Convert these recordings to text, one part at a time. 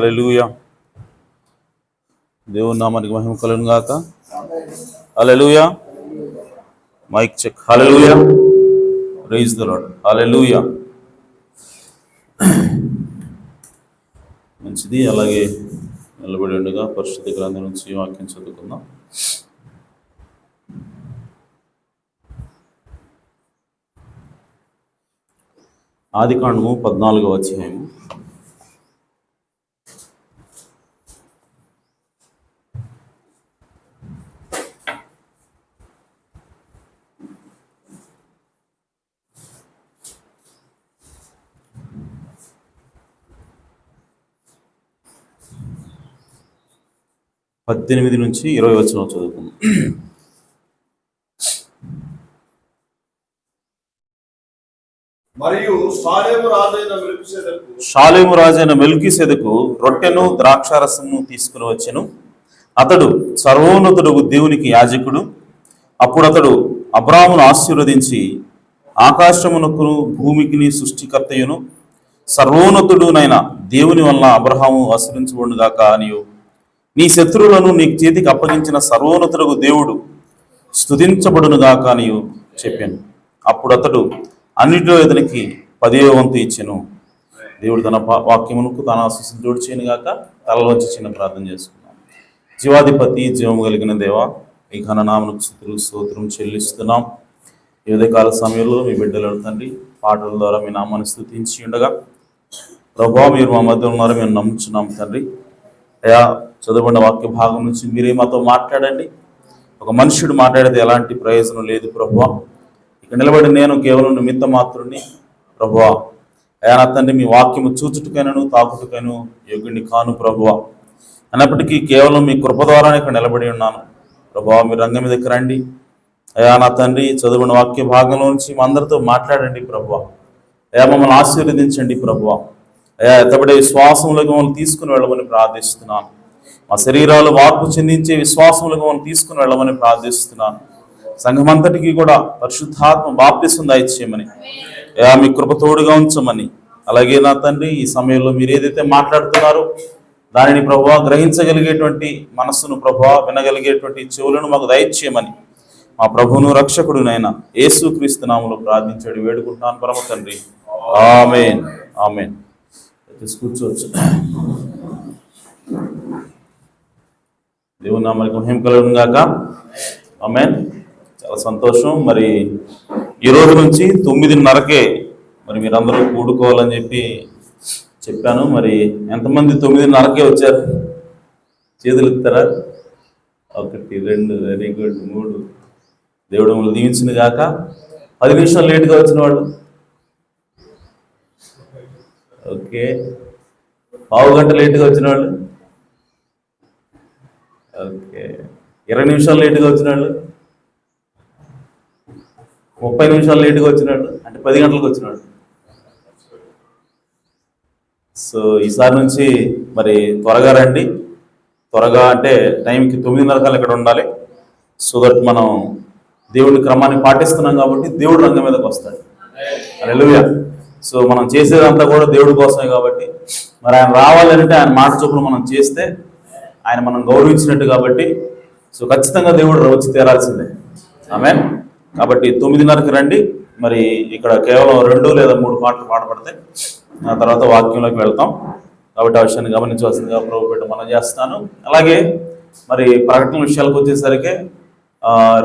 హల్లెలూయా. దేవుని నామానికి మహిమ కలుగును గాక. Hallelujah. Mic check. Hallelujah. Praise the Lord. Hallelujah. మంచిది. అలాగే నిలబడి ఉండగా పరిశుద్ధ గ్రంథం నుంచి వాక్యం చదువుకుందాం. ఆదికాండము 14వ అధ్యాయము. పద్దెనిమిది నుంచి 20 వచనం చదువుకుందాం. మరియు షాలేము రాజైన మెల్కీసెదెకు రొట్టెను ద్రాక్షారసమును తీసుకుని వచ్చెను. అతడు సర్వోన్నతుడు దేవునికి యాజకుడు. అప్పుడు అతడు అబ్రాహామును ఆశీర్వదించి, ఆకాశమునకును భూమికిని సృష్టికర్తయును సర్వోన్నతుడునైన దేవుని వలన అబ్రహాము ఆశీర్వించబడుగాక అనియు, నీ శత్రువులను నీ చేతికి అప్పగించిన సర్వోన్నతుడు దేవుడు స్తుతించబడునుగాక అనియు చెప్పాను. అప్పుడు అతడు అన్నిటిలో ఇతనికి 10వ వంతు ఇచ్చెను. దేవుడు తన వాక్యమునకు తన ఆశీస్సులు జోడు చేయను గాక. తలలోంచి చిన్న ప్రార్థన చేసుకున్నాం. జీవాధిపతి, జీవము కలిగిన దేవ, ఈ ఘననామమునకు స్తుతులు స్తోత్రం చెల్లిస్తున్నాం. ఈ ఉదయకాల సమయంలో మీ బిడ్డలు తండ్రి పాటల ద్వారా మీ నామాన్ని స్తుతించి ఉండగా, ప్రభువా మీరు మా మధ్య ఉన్నారో మేము నమ్ముచున్నాం తండ్రి. అయా, చదువుకున్న వాక్య భాగం నుంచి మీరే మాతో మాట్లాడండి. ఒక మనుష్యుడు మాట్లాడితే ఎలాంటి ప్రయోజనం లేదు ప్రభువా. ఇక్కడ నిలబడి నేను కేవలం నిమిత్త మాత్రుని ప్రభువా. అయా నా తండ్రి, మీ వాక్యము చూచుటకైనను తాకుటకైను యోగ్యుని కాను ప్రభువా. అన్నప్పటికీ కేవలం మీ కృప ద్వారానే ఇక్కడ నిలబడి ఉన్నాను ప్రభువా. మీరు రంగం మీదకి రండి అయా నా తండ్రి. చదువుకున్న వాక్య భాగంలో నుంచి మా అందరితో మాట్లాడండి ప్రభువా. అయా మమ్మల్ని ఆశీర్వదించండి ప్రభువా. అయా ఎత్తబడే విశ్వాసంలోకి మమ్మల్ని తీసుకుని వెళ్ళమని ప్రార్థిస్తున్నాను. మా శరీరాలు మార్పు చెందించే విశ్వాసంలోకి మమ్మల్ని తీసుకుని వెళ్ళమని ప్రార్థిస్తున్నాను. సంఘమంతటికి కూడా పరిశుద్ధాత్మ బాప్తిసం దయచేయమని, అయా మీ కృప తోడుగా ఉంచమని, అలాగే నా తండ్రి ఈ సమయంలో మీరు ఏదైతే మాట్లాడుతున్నారో దానిని ప్రభువా గ్రహించగలిగేటువంటి మనస్సును ప్రభువా, వినగలిగేటువంటి చెవులను మాకు దయచేయమని మా ప్రభువును రక్షకుడునైనా యేసుక్రీస్తు నామములో ప్రార్థించాడు వేడుకుంటున్నాను పరమ తండ్రి. ఆమేన్. ఆమేన్. కూర్చోవచ్చు. దేవుని నామానికి మహిమ కలుగును గాక. ఆమేన్. చాలా సంతోషం. మరి ఈ రోజు నుంచి 9:30కే మరి మీరందరూ కూడుకోవాలని చెప్పాను. మరి ఎంతమంది 9:30కే వచ్చారు? చేతులు ఎత్తారా? 1, 2, వెరీ గుడ్, 3. దేవుడు మిమ్మల్ని దీవించింది గాక. 10 నిమిషాలు లేటుగా వచ్చిన వాళ్ళు ఓకే. పావు గంట లేటుగా వచ్చిన వాళ్ళు ఓకే. 20 నిమిషాలు లేటుగా వచ్చిన వాళ్ళు, 30 నిమిషాలు లేటుగా వచ్చినాడు, అంటే 10 గంటలకు వచ్చినాడు. సో ఈసారి నుంచి మరి త్వరగా రండి. త్వరగా అంటే టైంకి 9:30 ఇక్కడ ఉండాలి. సో దట్ మనం దేవుడి క్రమాన్ని పాటిస్తున్నాం కాబట్టి దేవుడు రంగం మీదకి వస్తాడు. హల్లెలూయా. సో మనం చేసేదంతా కూడా దేవుడి కోసమే కాబట్టి మరి ఆయన రావాలంటే ఆయన మాట చొప్పున మనం చేస్తే ఆయన మనం గౌరవించినట్టు కాబట్టి సో ఖచ్చితంగా దేవుడు వచ్చి తీరాల్సిందే. ఆమేన్. కాబట్టి 9:30కి రండి. మరి ఇక్కడ కేవలం 2 లేదా 3 పాటలు పాడబడతాయి. ఆ తర్వాత వాక్యంలోకి వెళ్తాం. కాబట్టి ఆ విషయాన్ని గమనించవలసిందిగా ప్రభు బిడ్డ మనం చేస్తాను. అలాగే మరి ప్రకటన విషయాలకు వచ్చేసరికి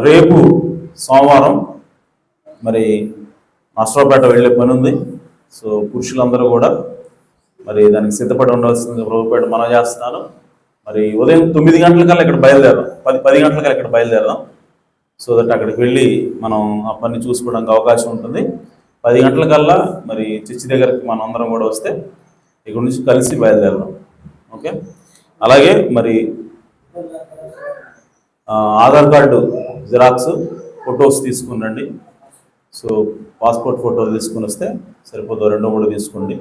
రేపు సోమవారం మరి నర్సరావుపేట వెళ్ళే పని ఉంది. సో పురుషులందరూ కూడా మరి దానికి సిద్ధపడి ఉండవలసిందిగా ప్రభు బిడ్డ మనం చేస్తున్నాను. మరి ఉదయం 9 గంటలకల్లా ఇక్కడ బయలుదేరదాం. 10 గంటలకల్లా ఇక్కడ బయలుదేరదాం. సో దట్ అక్కడికి వెళ్ళి మనం ఆ పని చూసుకోవడానికి అవకాశం ఉంటుంది. 10 గంటలకల్లా మరి చర్చి దగ్గరికి మనం అందరం కూడా వస్తే ఇక్కడ నుంచి కలిసి బయలుదేరదాం. ఓకే. అలాగే మరి ఆధార్ కార్డు జిరాక్స్, ఫొటోస్ తీసుకుని రండి. సో పాస్పోర్ట్ ఫోటోలు తీసుకుని వస్తే సరిపోదు, 2-3 తీసుకోండి.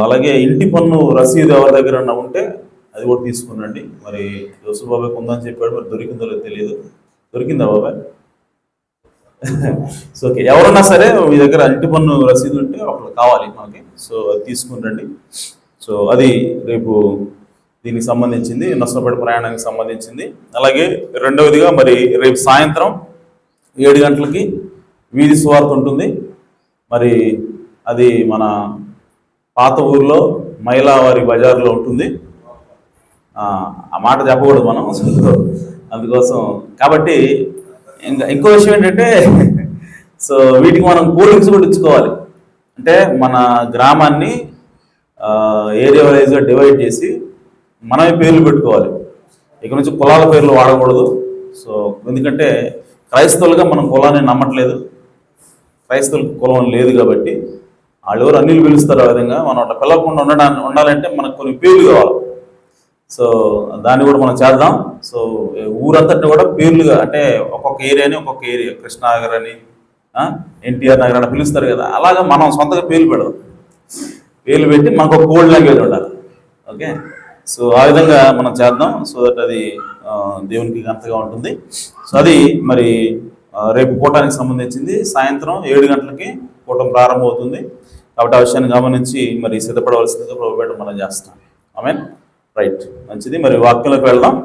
అలాగే ఇంటి పన్ను రసీదు ఎవరి దగ్గర ఉంటే అది కూడా తీసుకునండి. మరి జోసు బాబాయ్కి ఉందని చెప్పాడు, మరి దొరికిందో లేదో తెలియదు. దొరికిందా బాబాయ్? So okay. ఎవరన్నా సరే మీ దగ్గర ఇంటి పన్ను రసీదు ఉంటే ఒకళ్ళు కావాలి మనకి. సో అది తీసుకుని రండి. సో అది రేపు దీనికి సంబంధించింది, నష్టపడి ప్రయాణానికి సంబంధించింది. అలాగే రెండవదిగా మరి రేపు సాయంత్రం 7 గంటలకి వీధి సువార్త ఉంటుంది. మరి అది మన పాత ఊర్లో మైలావారి బజార్లో ఉంటుంది. ఆ మాట చెప్పకూడదు మనం, అందుకోసం. కాబట్టి ఇంకో విషయం ఏంటంటే, సో వీటికి మనం కూలింగ్స్ కూడా ఇచ్చుకోవాలి. అంటే మన గ్రామాన్ని ఏరియా వైజ్గా డివైడ్ చేసి మనమే పేర్లు పెట్టుకోవాలి. ఇక నుంచి కులాల పేర్లు వాడకూడదు. సో ఎందుకంటే క్రైస్తవులుగా మనం కులాన్ని నమ్మట్లేదు, క్రైస్తవులకు కులం లేదు. కాబట్టి వాళ్ళు ఎవరు అన్నిలు పిలుస్తారు. ఆ విధంగా మనం అట్లా పిలవకుండా ఉండాలంటే మనకు కొన్ని పేర్లు కావాలి. సో దాన్ని కూడా మనం చేద్దాం. సో ఊరంతటిని కూడా పేర్లుగా, అంటే ఒక్కొక్క ఏరియాని ఒక్కొక్క ఏరియా, కృష్ణానగర్ అని, ఎన్టీఆర్ నగర్ అని పిలుస్తారు కదా, అలాగా మనం సొంతగా పేర్లు పెడదాం. పేర్లు పెట్టి మనకు ఒక కోడ్ లాంగ్వేజ్ ఉండాలి. ఓకే, సో ఆ విధంగా మనం చేద్దాం. సో దట్ అది దేవునికి గంతగా ఉంటుంది. సో అది మరి రేపు కూటానికి సంబంధించింది. సాయంత్రం 7 గంటలకి కూటం ప్రారంభమవుతుంది. కాబట్టి ఆ విషయాన్ని గమనించి మరి సిద్ధపడవలసిందిగా ప్రభుపేట మనం చేస్తాం. ఆమేన్. రైట్, మంచిది. మరి వాక్యంలోకి వెళ్దాం.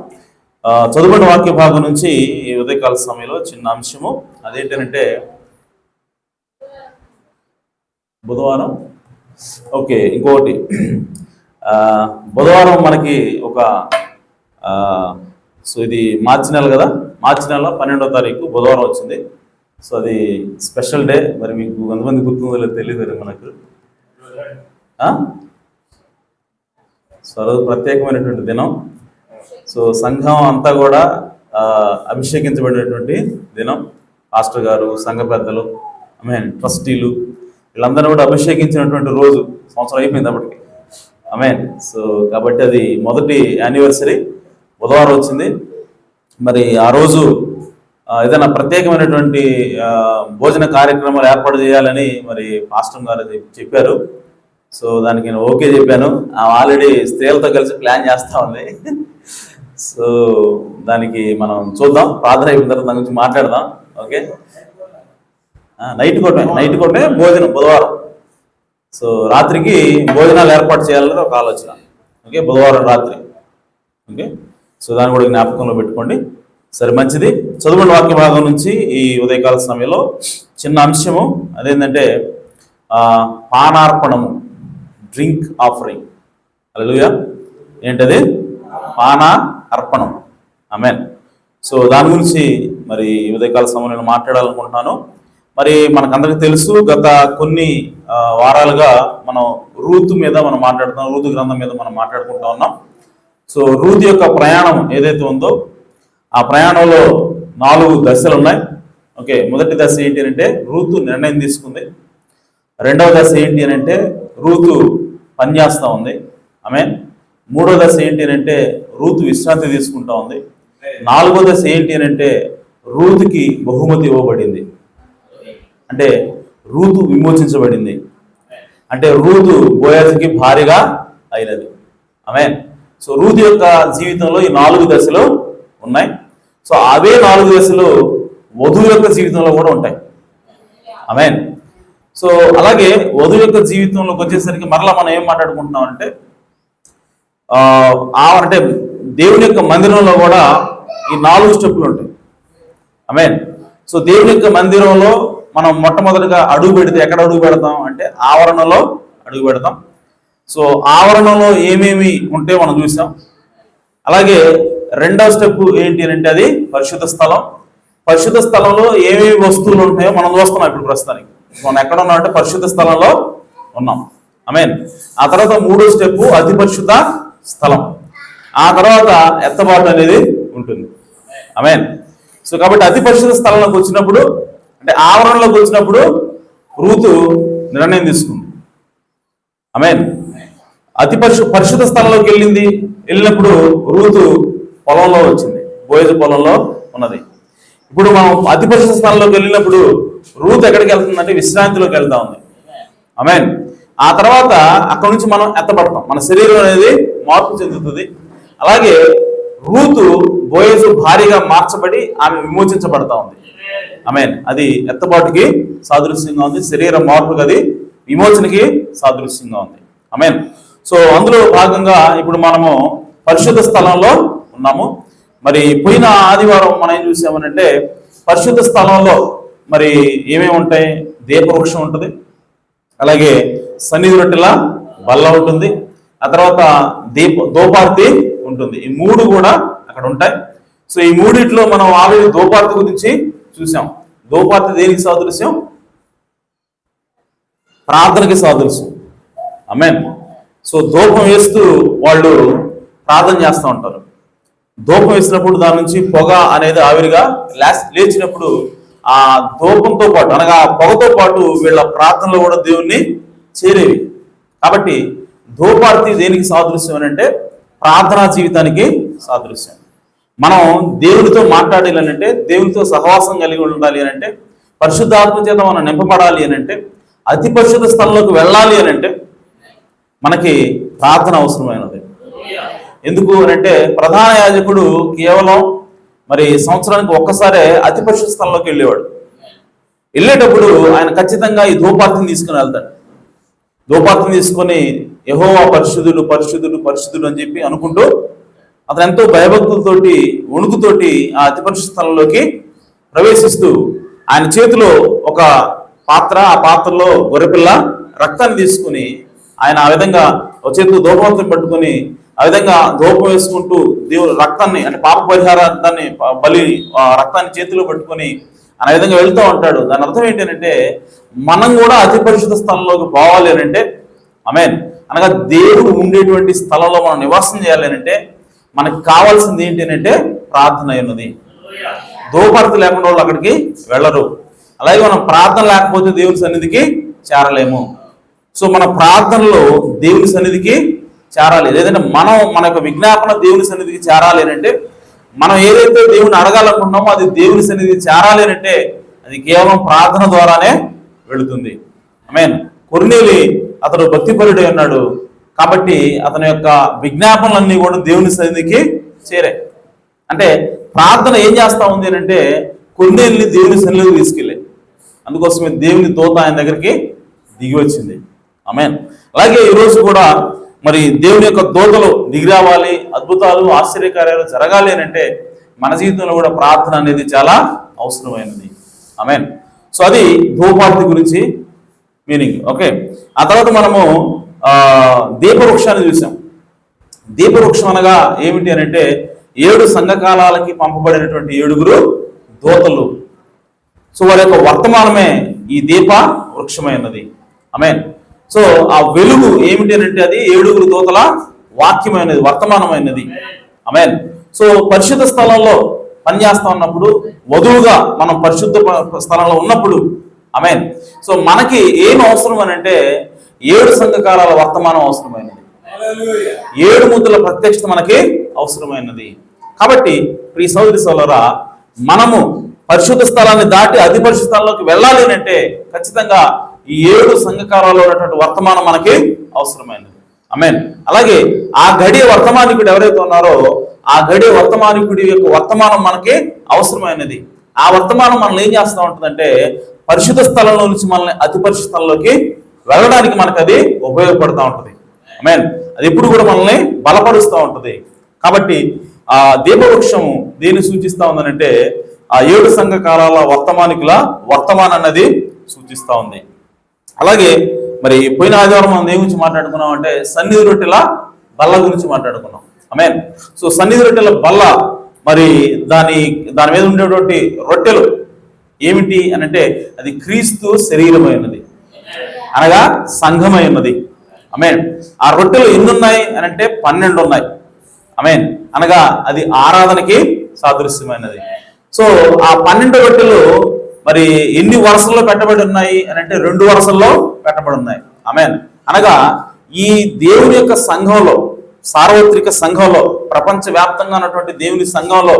చదువుకున్న వాక్య భాగం నుంచి ఈ ఉదయకాల సమయంలో చిన్న అంశము, అదేంటంటే బుధవారం. ఓకే, ఇంకొకటి, బుధవారం మనకి ఒక సో ఇది మార్చి నెల కదా, మార్చి నెల 12వ తారీఖు బుధవారం వచ్చింది. సో అది స్పెషల్ డే. మరి మీకు ఎంతమంది గుర్తుందో లేదో తెలియదు మనకు. సో రోజు ప్రత్యేకమైనటువంటి దినం. సో సంఘం అంతా కూడా అభిషేకించబడినటువంటి దినం. పాస్టర్ గారు, సంఘ పెద్దలు, ట్రస్టీలు, వీళ్ళందరూ కూడా అభిషేకించినటువంటి రోజు. సంవత్సరం అయిపోయింది అప్పటికి. సో కాబట్టి అది మొదటి యానివర్సరీ బుధవారం వచ్చింది. మరి ఆ రోజు ఏదైనా ప్రత్యేకమైనటువంటి భోజన కార్యక్రమాలు ఏర్పాటు చేయాలని మరి పాస్టర్ గారు చెప్పారు. సో దానికి నేను ఓకే చెప్పాను. ఆల్రెడీ స్త్రీలతో కలిసి ప్లాన్ చేస్తూ ఉంది. సో దానికి మనం చూద్దాం, ప్రార్థన అయిపోయిన తర్వాత దాని గురించి మాట్లాడదాం. ఓకే, నైట్ కొట్టే భోజనం బుధవారం. సో రాత్రికి భోజనాలు ఏర్పాటు చేయాలని ఒక ఆలోచన. ఓకే, బుధవారం రాత్రి. ఓకే, సో దాన్ని కూడా జ్ఞాపకంలో పెట్టుకోండి. సరే, మంచిది. చదువుకున్న వాక్య భాగం నుంచి ఈ ఉదయకాల సమయంలో చిన్న అంశము, అదేంటంటే పానార్పణము, డ్రింక్ ఆఫరింగ్. హల్లెలూయా. ఏంటది? పాన అర్పణం. ఆమేన్. సో దాని గురించి మరి ఉదయకాల సమయంలో మాట్లాడాలనుకుంటున్నాను. మరి మనకందరికీ తెలుసు, గత కొన్ని వారాలుగా మనం రూతు మీద మనం మాట్లాడుతున్నాం, రూతు గ్రంథం మీద మనం మాట్లాడుకుంటా ఉన్నాం. సో రూతు యొక్క ప్రయాణం ఏదైతే ఉందో, ఆ ప్రయాణంలో 4 దశలు ఉన్నాయి. ఓకే, మొదటి దశ ఏంటి అంటే రూతు నిర్ణయం తీసుకుంది. రెండవ దశ ఏంటి అని అంటే రూతు పనిచేస్తూ ఉంది. ఆమేన్. మూడో దశ ఏంటి అని అంటే రూతు విశ్రాంతి తీసుకుంటా ఉంది. 4వ దశ ఏంటి అని అంటే రూతుకి బహుమతి ఇవ్వబడింది. అంటే రూతు విమోచించబడింది. అంటే రూతు బోయాజుకి భారీగా అయినది. ఆమేన్. సో రూతు యొక్క జీవితంలో ఈ 4 దశలు ఉన్నాయి. సో అవే 4 దశలు వధువు యొక్క జీవితంలో కూడా ఉంటాయి. ఆమేన్. సో అలాగే వధువు యొక్క జీవితంలోకి వచ్చేసరికి మరలా మనం ఏం మాట్లాడుకుంటున్నాం అంటే అంటే దేవుని యొక్క మందిరంలో కూడా ఈ 4 స్టెప్పులు ఉంటాయి. ఆమేన్. సో దేవుని యొక్క మందిరంలో మనం మొట్టమొదటిగా అడుగు పెడితే ఎక్కడ అడుగు పెడతాం అంటే ఆవరణలో అడుగు పెడతాం. సో ఆవరణలో ఏమేమి ఉంటే మనం చూసాం. అలాగే రెండవ స్టెప్ ఏంటి అంటే అది పరిశుద్ధ స్థలం. పరిశుద్ధ స్థలంలో ఏమేమి వస్తువులు ఉంటాయో మనం చూస్తున్నాం. ఇప్పుడు ప్రస్తుతానికి మనం ఎక్కడ ఉన్నాం అంటే పరిశుద్ధ స్థలంలో ఉన్నాం. ఆమేన్. ఆ తర్వాత 3వ స్టెప్ అతి పరిశుద్ధ స్థలం. ఆ తర్వాత ఎత్తబాటు అనేది ఉంటుంది. ఆమేన్. సో కాబట్టి అతి పరిశుద్ధ స్థలంలోకి వచ్చినప్పుడు, అంటే ఆవరణలోకి వచ్చినప్పుడు రూతు నిర్ణయం తీసుకుంది. ఆమేన్. అతి పరిశుద్ధ స్థలంలోకి వెళ్ళినప్పుడు రూతు పొలంలో వచ్చింది, బోయజు పొలంలో ఉన్నది. ఇప్పుడు మనం అతి పరిశుద్ధ స్థలంలోకి వెళ్ళినప్పుడు రూతు ఎక్కడికి వెళ్తుందంటే విశ్రాంతిలోకి వెళ్తా ఉంది. ఆమేన్. ఆ తర్వాత అక్కడి నుంచి మనం ఎత్తపడతాం, మన శరీరం అనేది మార్పు చెందుతుంది. అలాగే రూతు బోయజు భారీగా మార్చబడి ఆమె విమోచించబడతా ఉంది. ఆమేన్. అది ఎత్తబాటుకి సాదృశ్యంగా ఉంది, శరీర మార్పుకి అది విమోచనకి సాదృశ్యంగా ఉంది. ఆమేన్. సో అందులో భాగంగా ఇప్పుడు మనము పరిశుద్ధ స్థలంలో ఉన్నాము. మరి పోయిన ఆదివారం మనం ఏం చూసామనంటే పరిశుద్ధ స్థలంలో మరి ఏమేమి ఉంటాయి? దీపవృక్షం ఉంటుంది, అలాగే సన్నిధి రొట్టెల బల్ల ఉంటుంది, ఆ తర్వాత దోపార్తి ఉంటుంది. ఈ మూడు కూడా అక్కడ ఉంటాయి. సో ఈ మూడిట్లో మనం ఆల్రెడీ దోపార్తి గురించి చూసాం. దోపార్తి దేనికి సాదృశ్యం? ప్రార్థనకి సాదృశ్యం. ఆమేన్. సో ధూపం వేస్తూ వాళ్ళు ప్రార్థన చేస్తూ ఉంటారు. ధూపం వేసినప్పుడు దాని నుంచి పొగ అనేది ఆవిరిగా లేచినప్పుడు ఆ ధూపంతో పాటు అనగా పొగతో పాటు వీళ్ళ ప్రార్థనలో కూడా దేవుణ్ణి చేరేవి. కాబట్టి ధూపార్తి దేనికి సాదృశ్యం అని అంటే ప్రార్థనా జీవితానికి సాదృశ్యం. మనం దేవునితో మాట్లాడాలి అని అంటే, దేవునితో సహవాసం కలిగి ఉండాలి అని అంటే, పరిశుద్ధాత్మ చేత మనం నింపబడాలి అని అంటే, అతి పరిశుద్ధ స్థలంలోకి వెళ్ళాలి అని అంటే మనకి ప్రార్థన అవసరమైనది. ఎందుకు అని అంటే ప్రధాన యాజకుడు కేవలం మరి సంవత్సరానికి ఒక్కసారే అతి పరిశుద్ధ స్థలంలోకి వెళ్ళేటప్పుడు ఆయన ఖచ్చితంగా ఈ ధూపార్తిని తీసుకుని వెళ్తాడు. ధూపార్తిని తీసుకొని యెహోవా పరిశుద్ధుడు పరిశుద్ధుడు పరిశుద్ధుడు అని చెప్పి అనుకుంటూ అతను ఎంతో భయభక్తులతోటి వణుకుతోటి ఆ అతి పరిశుద్ధ స్థలంలోకి ప్రవేశిస్తూ ఆయన చేతిలో ఒక పాత్ర, ఆ పాత్రలో గొర్రెపిల్ల రక్తాన్ని తీసుకుని ఆయన ఆ విధంగా ఒక చేతిలో ధూపవంతం పట్టుకొని ఆ విధంగా ధూపం వేసుకుంటూ దేవుడు రక్తాన్ని అంటే పాప పరిహారాన్ని బలి రక్తాన్ని చేతిలో పట్టుకొని ఆ విధంగా వెళ్తూ ఉంటాడు. దాని అర్థం ఏంటంటే మనం కూడా అతి పరిశుద్ధ స్థలంలోకి పోవాలి అని అంటే ఆమేన్ అనగా దేవుడు ఉండేటువంటి స్థలంలో మనం నివాసం చేయాలి అని అంటే మనకి కావాల్సింది ఏంటి అని అంటే ప్రార్థన ఉన్నది. ధూపార్తి లేకుండా వాళ్ళు అక్కడికి వెళ్ళరు. అలాగే మనం ప్రార్థన లేకపోతే దేవుని సన్నిధికి చేరలేము. సో మన ప్రార్థనలో దేవుని సన్నిధికి చేరాలి. లేదంటే మన యొక్క విజ్ఞాపన దేవుని సన్నిధికి చేరాలి అంటే మనం ఏదైతే దేవుని అడగాలనుకుంటున్నామో అది దేవుని సన్నిధికి చేరాలి అంటే అది కేవలం ప్రార్థన ద్వారానే వెళుతుంది. ఆమేన్. కొర్నేలి అతడు భక్తిపరుడై ఉన్నాడు కాబట్టి అతని యొక్క విజ్ఞాపనలన్నీ కూడా దేవుని సన్నిధికి చేరాయి. అంటే ప్రార్థన ఏం చేస్తా ఉంది అని అంటే కొర్నేలిని దేవుని సన్నిధికి తీసుకెళ్ళే అందుకోసమే దేవుని దూత ఆయన దగ్గరికి దిగి వచ్చింది. ఆమేన్. అలాగే ఈరోజు కూడా మరి దేవుని యొక్క దూతలు దిగి రావాలి, అద్భుతాలు ఆశ్చర్యకార్యాలు జరగాలి అని అంటే మన జీవితంలో కూడా ప్రార్థన అనేది చాలా అవసరమైనది. ఆమేన్. సో అది ధూపార్తి గురించి మీనింగ్. ఓకే. ఆ తర్వాత మనము దీపవృక్షాన్ని చూసాం. దీపవృక్షం అనగా ఏమిటి అని అంటే 7 సంఘకాలాలకి పంపబడినటువంటి 7 దూతలు. సో వారి యొక్క వర్తమానమే ఈ దీప వృక్షమైనది. ఆమేన్. సో ఆ వెలుగు ఏమిటి అని అంటే అది 7 దూతల వాక్యమైనది, వర్తమానమైనది. ఆమేన్. సో పరిశుద్ధ స్థలంలో పనిచేస్తా ఉన్నప్పుడు వధువుగా మనం పరిశుద్ధ స్థలంలో ఉన్నప్పుడు ఆమేన్. సో మనకి ఏం అవసరం అని అంటే 7 సంఘకాలాల వర్తమానం అవసరమైనది, 7 ముద్దుల ప్రత్యక్షత మనకి అవసరమైనది. కాబట్టి ప్రియ సహోదరి సోదరులారా మనము పరిశుద్ధ స్థలాన్ని దాటి అతి పరిశుద్ధ స్థలంలోకి వెళ్ళాలి అంటే ఖచ్చితంగా ఈ 7 సంఘకాలాల్లో ఉన్నటువంటి వర్తమానం మనకి అవసరమైనది. ఆమేన్. అలాగే ఆ గడియ వర్తమానికుడు ఎవరైతే ఉన్నారో ఆ గడియ వర్తమానికుడి యొక్క వర్తమానం మనకి అవసరమైనది. ఆ వర్తమానం మనల్ని ఏం చేస్తూ ఉంటుందంటే పరిశుద్ధ స్థలంలో నుంచి మనల్ని అతి పరిశుద్ధ స్థలంలోకి వెళ్ళడానికి మనకు అది ఉపయోగపడుతూ ఉంటుంది. ఆమేన్. అది ఎప్పుడు కూడా మనల్ని బలపరుస్తూ ఉంటుంది. కాబట్టి ఆ దీపవృక్షము దేన్ని సూచిస్తా ఉందనంటే ఆ 7 సంఘకాలాల వర్తమానికుల వర్తమానం అన్నది సూచిస్తా ఉంది. అలాగే మరి పోయిన ఆదివారం మనం దేని గురించి మాట్లాడుకున్నాం అంటే సన్నిధి రొట్టెల బల్ల గురించి మాట్లాడుకున్నాం. ఆమేన్. సో సన్నిధి రొట్టెల బల్ల మరి దాని మీద ఉండేటువంటి రొట్టెలు ఏమిటి అని అంటే అది క్రీస్తు శరీరమైనది అనగా సంఘమైనది. ఆమేన్. ఆ రొట్టెలు ఎన్ని ఉన్నాయి అని అంటే 12 ఉన్నాయి. ఆమేన్. అనగా అది ఆరాధనకి సాదృశ్యమైనది. సో ఆ 12 రొట్టెలు మరి ఎన్ని వరుసల్లో పెట్టబడి ఉన్నాయి అని అంటే 2 వరుసల్లో పెట్టబడి ఉన్నాయి. ఆమేన్. అనగా ఈ దేవుని యొక్క సంఘంలో, సార్వత్రిక సంఘంలో, ప్రపంచ వ్యాప్తంగా ఉన్నటువంటి దేవుని సంఘంలో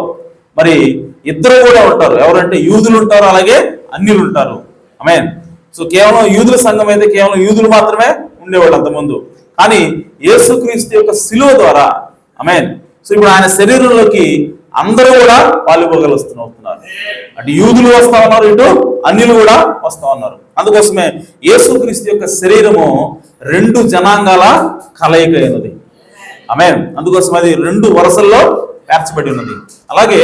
మరి ఇద్దరు కూడా ఉంటారు. ఎవరంటే యూదులు ఉంటారు, అలాగే అన్యులు ఉంటారు. ఆమేన్. సో కేవలం యూదుల సంఘం అయితే కేవలం యూదులు మాత్రమే ఉండేవాళ్ళు అంతకుముందు. కానీ యేసుక్రీస్తు యొక్క శిలువ ద్వారా ఆమేన్. సో ఇప్పుడు ఆయన శరీరంలోకి అందరూ కూడా పాలుపోగలుస్తున్నారు. అటు యూదులు వస్తా ఉన్నారు, ఇటు అన్యులు కూడా వస్తా ఉన్నారు. అందుకోసమే యేసుక్రీస్తు యొక్క శరీరము రెండు జనాంగాల కలయిక అయినది. ఆమేన్. అందుకోసం అది రెండు వరుసల్లో పేర్చబడి ఉన్నది. అలాగే